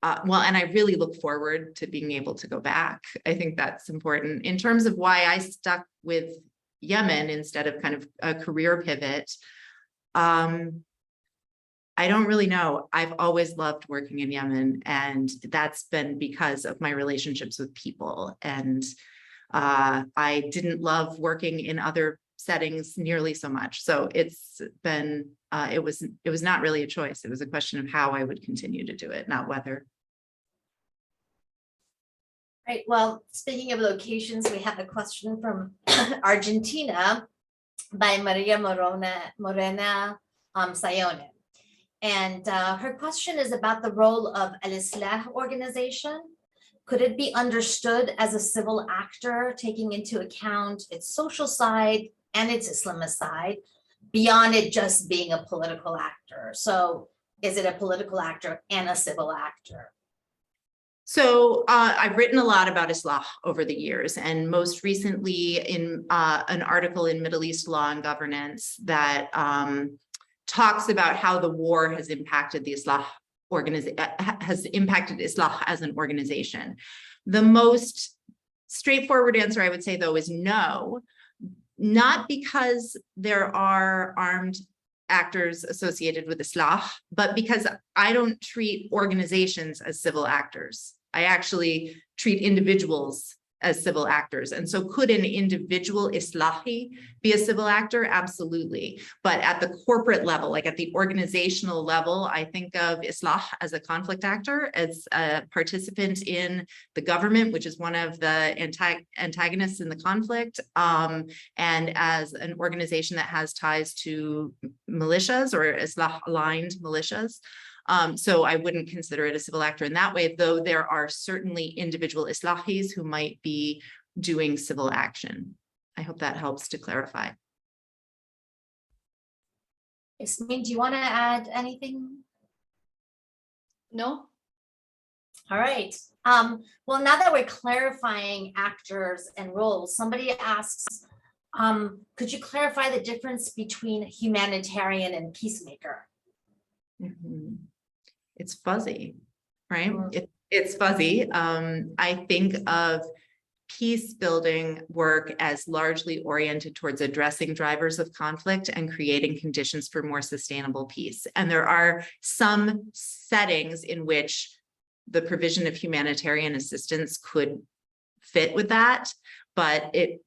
well, and I really look forward to being able to go back. I think that's important. In terms of why I stuck with Yemen instead of kind of a career pivot, I don't really know. I've always loved working in Yemen, and that's been because of my relationships with people. And I didn't love working in other settings nearly so much. So it's been, it was not really a choice. It was a question of how I would continue to do it, not whether. Right. Well, speaking of locations, we have a question from Argentina by Maria Morena Sayone. And her question is about the role of al-Islah organization. Could it be understood as a civil actor, taking into account its social side and its Islamist side, beyond it just being a political actor? So is it a political actor and a civil actor? So I've written a lot about Islah over the years, and most recently in an article in Middle East Law and Governance that talks about how the war has impacted the Islah has impacted Islah as an organization. The most straightforward answer I would say, though, is no, not because there are armed actors associated with Islah, but because I don't treat organizations as civil actors. I actually treat individuals as civil actors. And so could an individual Islahi be a civil actor? Absolutely. But at the corporate level, like at the organizational level, I think of Islah as a conflict actor, as a participant in the government, which is one of the antagonists in the conflict, and as an organization that has ties to militias or Islah-aligned militias. So I wouldn't consider it a civil actor in that way, though there are certainly individual Islahis who might be doing civil action. I hope that helps to clarify. Yasmeen, do you want to add anything? No? All right. Well, now that we're clarifying actors and roles, somebody asks, Could you clarify the difference between humanitarian and peacemaker? It's fuzzy, right? Mhm. It's fuzzy. I think of peace building work as largely oriented towards addressing drivers of conflict and creating conditions for more sustainable peace. And there are some settings in which the provision of humanitarian assistance could fit with that, but if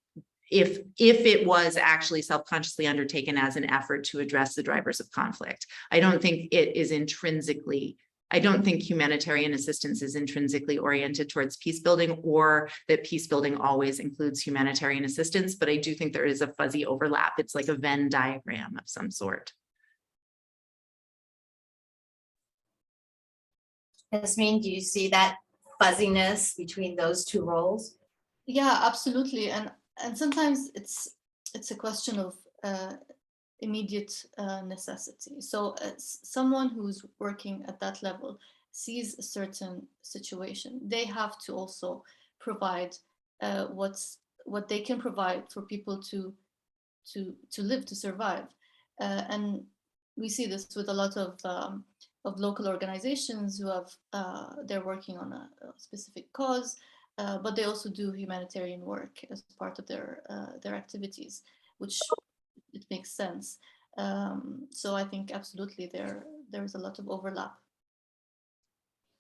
it was actually self-consciously undertaken as an effort to address the drivers of conflict, I don't think humanitarian assistance is intrinsically oriented towards peace building, or that peace building always includes humanitarian assistance, but I do think there is a fuzzy overlap. It's like a Venn diagram of some sort. Yasmeen, do you see that fuzziness between those two roles? Yeah, absolutely. And sometimes it's a question of immediate necessity. So someone who's working at that level sees a certain situation. They have to also provide what they can provide for people to live, to survive. And we see this with a lot of local organizations who have they're working on a specific cause, but they also do humanitarian work as part of their activities, which it makes sense. So I think absolutely there is a lot of overlap.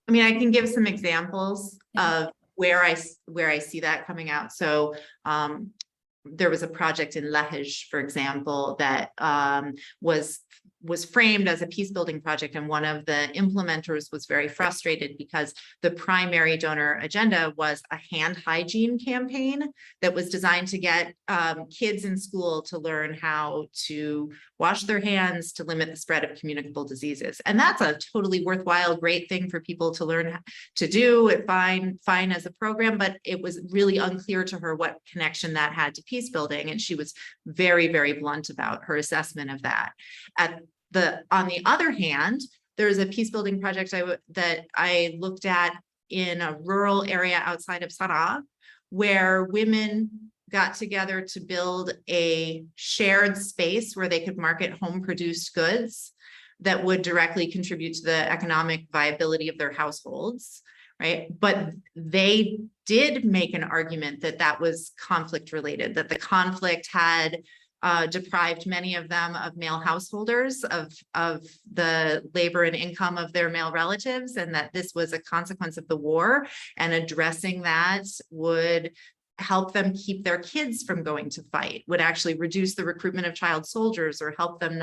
I mean, I can give some examples of where I see that coming out. So there was a project in Lehej, for example, that was framed as a peace building project, and one of the implementers was very frustrated because the primary donor agenda was a hand hygiene campaign that was designed to get kids in school to learn how to wash their hands to limit the spread of communicable diseases. And that's a totally worthwhile, great thing for people to learn to do. It fine as a program, but it was really unclear to her what connection that had to peace building, and she was very, very blunt about her assessment of that. On the other hand, there's a peace building project that I looked at in a rural area outside of Sana'a, where women got together to build a shared space where they could market home produced goods that would directly contribute to the economic viability of their households. Right. But they did make an argument that that was conflict related, that the conflict had deprived many of them of male householders of the labor and income of their male relatives, and that this was a consequence of the war, and addressing that would help them keep their kids from going to fight, would actually reduce the recruitment of child soldiers, or help them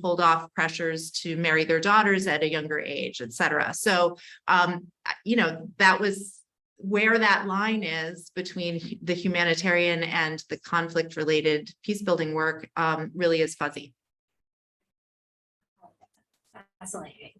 hold off pressures to marry their daughters at a younger age, et cetera. So, that was where that line is between the humanitarian and the conflict related peace building work really is fuzzy. Fascinating.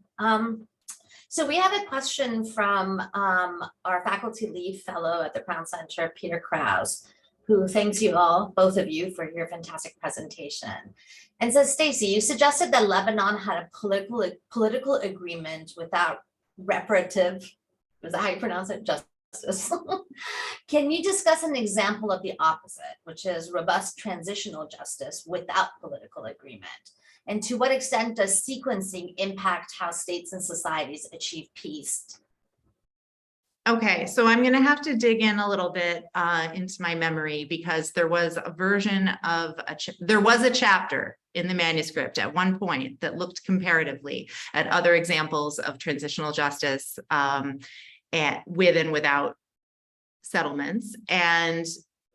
So we have a question from our faculty lead fellow at the Crown Center, Peter Krause, who thanks you all, both of you, for your fantastic presentation. And says, Stacey, you suggested that Lebanon had a political agreement without reparative, is that how you pronounce it? Justice. Can you discuss an example of the opposite, which is robust transitional justice without political agreement? And to what extent does sequencing impact how states and societies achieve peace? Okay, so I'm going to have to dig in a little bit into my memory, because there was a version of there was a chapter in the manuscript at one point that looked comparatively at other examples of transitional justice with and without settlements. And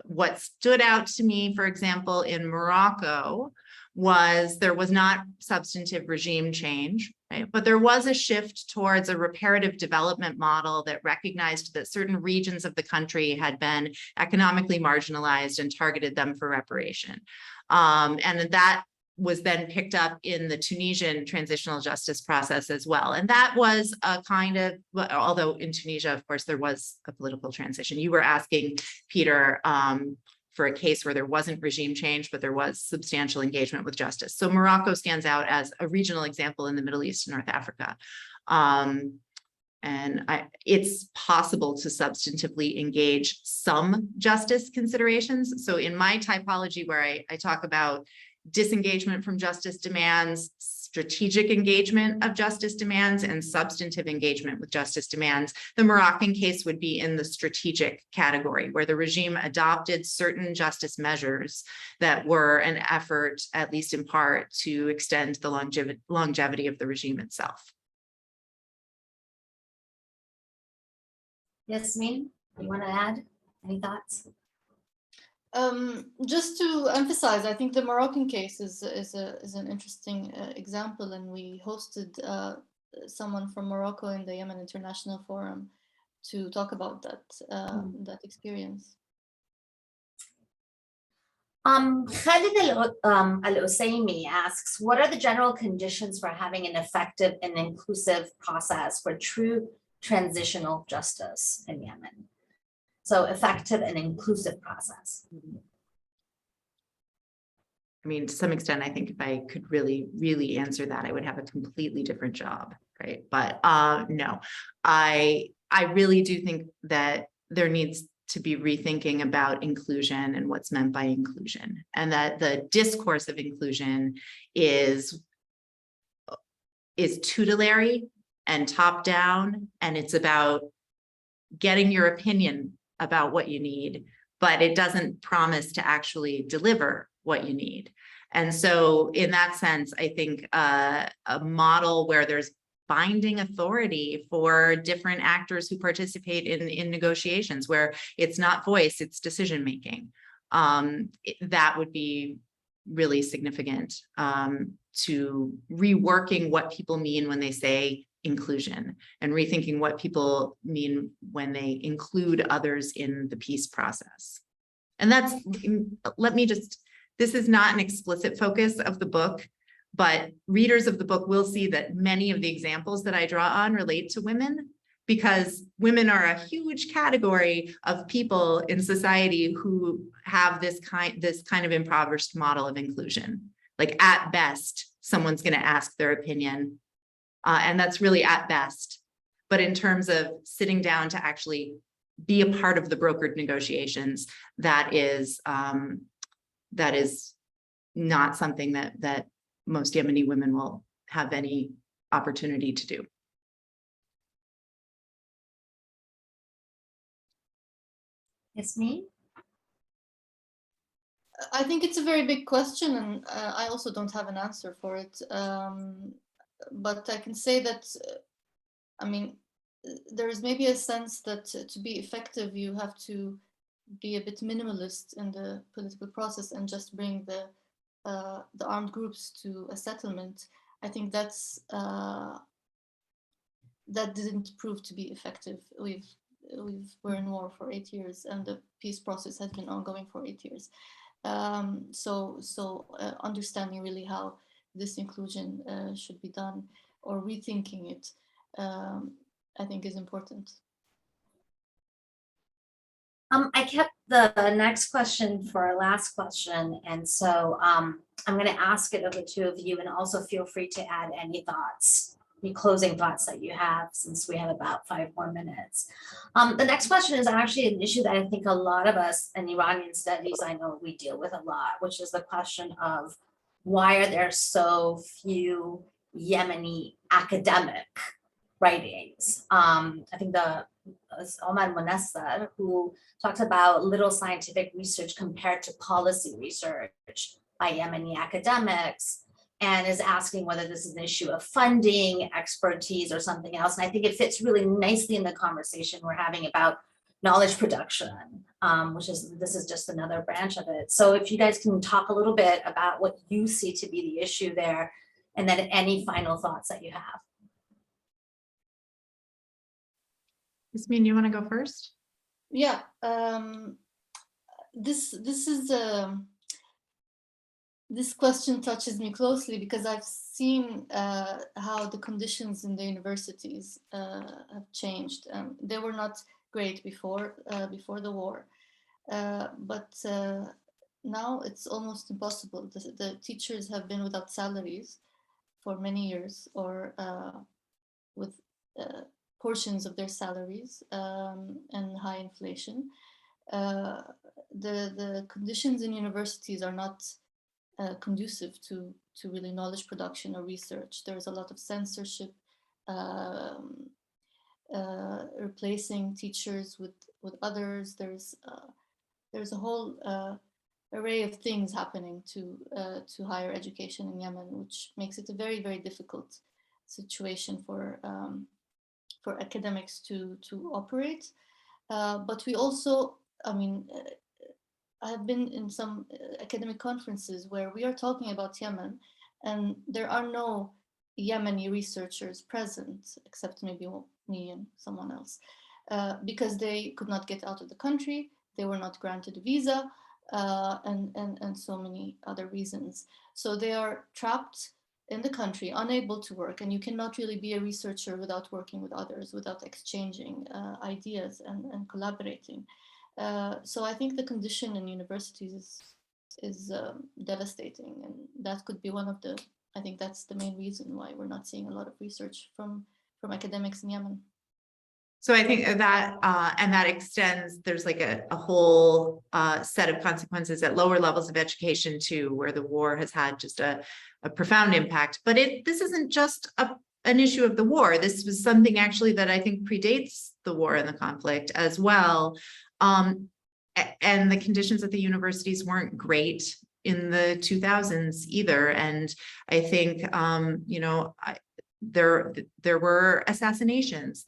what stood out to me, for example, in Morocco, was there was not substantive regime change, right? But there was a shift towards a reparative development model that recognized that certain regions of the country had been economically marginalized and targeted them for reparation. And that was then picked up in the Tunisian transitional justice process as well. And that was a kind of, although in Tunisia, of course, there was a political transition. You were asking, Peter, for a case where there wasn't regime change, but there was substantial engagement with justice. So Morocco stands out as a regional example in the Middle East and North Africa. And it's possible to substantively engage some justice considerations. So in my typology, where I talk about disengagement from justice demands, strategic engagement of justice demands, and substantive engagement with justice demands, the Moroccan case would be in the strategic category, where the regime adopted certain justice measures that were an effort, at least in part, to extend the longevity of the regime itself. Yasmeen, you want to add any thoughts? Just to emphasize, I think the Moroccan case is an interesting example, and we hosted someone from Morocco in the Yemen International Forum to talk about that experience. Khalid al-Usaimi asks, what are the general conditions for having an effective and inclusive process for true transitional justice in Yemen? So effective and inclusive process. I mean, to some extent, I think if I could really answer that, I would have a completely different job, right? But no, I really do think that there needs to be rethinking about inclusion and what's meant by inclusion, and that the discourse of inclusion is tutelary and top down, and it's about getting your opinion about what you need, but it doesn't promise to actually deliver what you need. And so in that sense, I think a model where there's binding authority for different actors who participate in negotiations, where it's not voice, it's decision-making, that would be really significant to reworking what people mean when they say inclusion, and rethinking what people mean when they include others in the peace process. And that's, this is not an explicit focus of the book, but readers of the book will see that many of the examples that I draw on relate to women, because women are a huge category of people in society who have this kind of impoverished model of inclusion. Like, at best, someone's going to ask their opinion. And that's really at best. But in terms of sitting down to actually be a part of the brokered negotiations, that is not something that most Yemeni women will have any opportunity to do. Yasmeen? I think it's a very big question, and I also don't have an answer for it. But I can say that, I mean, there is maybe a sense that to be effective, you have to be a bit minimalist in the political process and just bring the armed groups to a settlement. I think that didn't prove to be effective. We're in war for 8 years, and the peace process has been ongoing for 8 years. So understanding really how this inclusion should be done, or rethinking it, I think is important. I kept the next question for our last question, and so I'm going to ask it of the two of you, and also feel free to add any thoughts, any closing thoughts that you have, since we have about 5 more minutes. The next question is actually an issue that I think a lot of us in Iranian studies, I know we deal with a lot, which is the question of why are there so few Yemeni academic writings? I think Omar Monessar, who talks about little scientific research compared to policy research by Yemeni academics, and is asking whether this is an issue of funding, expertise, or something else. And I think it fits really nicely in the conversation we're having about knowledge production, this is just another branch of it. So if you guys can talk a little bit about what you see to be the issue there, and then any final thoughts that you have. Yasmeen, you want to go first? Yeah, this question touches me closely, because I've seen how the conditions in the universities have changed. They were not great before the war, but now it's almost impossible. The teachers have been without salaries for many years, or with portions of their salaries and high inflation. The conditions in universities are not conducive to really knowledge production or research. There's a lot of censorship, replacing teachers with others. There's a whole array of things happening to higher education in Yemen, which makes it a very, very difficult situation for academics to operate. But we also, I mean, I have been in some academic conferences where we are talking about Yemen, and there are no Yemeni researchers present, except maybe me and someone else, because they could not get out of the country, they were not granted a visa, and so many other reasons. So they are trapped in the country, unable to work, and you cannot really be a researcher without working with others, without exchanging ideas and collaborating. So I think the condition in universities is devastating, and that could be one of the, I think that's the main reason why we're not seeing a lot of research from academics in Yemen. So I think that, and that extends, there's like a whole set of consequences at lower levels of education too, where the war has had just a profound impact. But this isn't just an issue of the war. This was something actually that I think predates the war and the conflict as well. And the conditions at the universities weren't great in the 2000s either. And I think, you know, there were assassinations.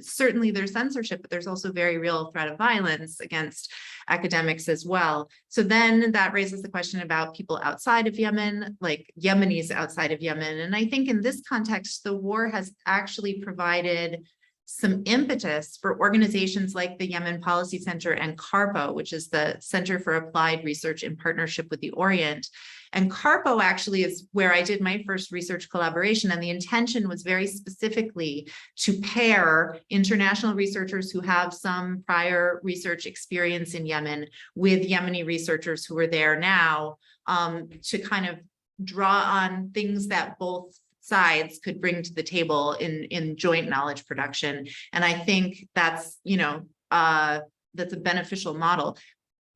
Certainly there's censorship, but there's also very real threat of violence against academics as well. So then that raises the question about people outside of Yemen, like Yemenis outside of Yemen. And I think in this context, the war has actually provided some impetus for organizations like the Yemen Policy Center and CARPO, which is the Center for Applied Research in Partnership with the Orient. And CARPO actually is where I did my first research collaboration. And the intention was very specifically to pair international researchers who have some prior research experience in Yemen with Yemeni researchers who are there now, to kind of draw on things that both sides could bring to the table in joint knowledge production. And I think that's, you know, that's a beneficial model.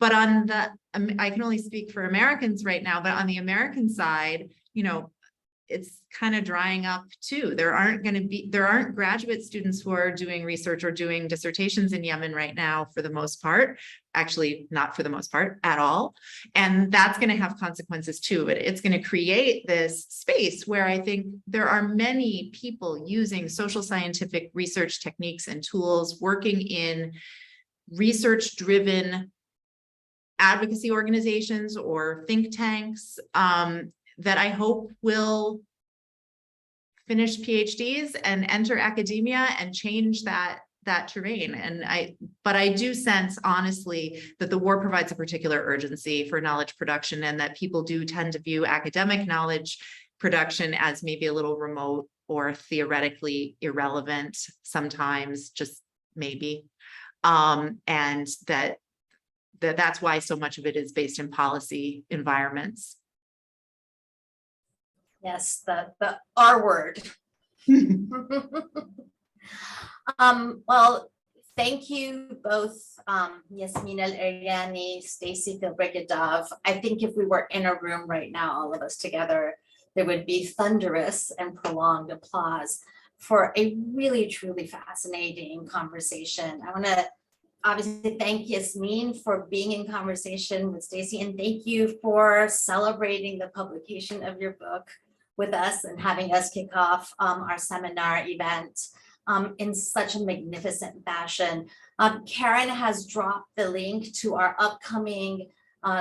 But on the, I can only speak for Americans right now, but on the American side, you know, it's kind of drying up too. There aren't graduate students who are doing research or doing dissertations in Yemen right now for the most part, actually not for the most part at all. And that's going to have consequences too, but it's going to create this space where I think there are many people using social scientific research techniques and tools, working in research-driven advocacy organizations or think tanks, that I hope will finish PhDs and enter academia and change that terrain. But I do sense, honestly, that the war provides a particular urgency for knowledge production, and that people do tend to view academic knowledge production as maybe a little remote or theoretically irrelevant sometimes, just maybe. And that's why so much of it is based in policy environments. Yes, the R word. Well, thank you both, Yasmeen al-Eryani, Stacey Philbrick Yadav. I think if we were in a room right now, all of us together, there would be thunderous and prolonged applause for a really, truly fascinating conversation. I want to obviously thank Yasmeen for being in conversation with Stacey, and thank you for celebrating the publication of your book with us and having us kick off our seminar event in such a magnificent fashion. Karen has dropped the link to our upcoming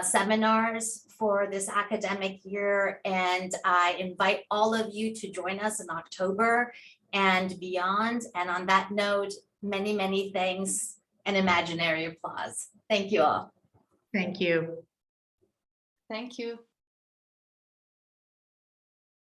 seminars for this academic year, and I invite all of you to join us in October and beyond. And on that note, many, many thanks and imaginary applause. Thank you all. Thank you. Thank you.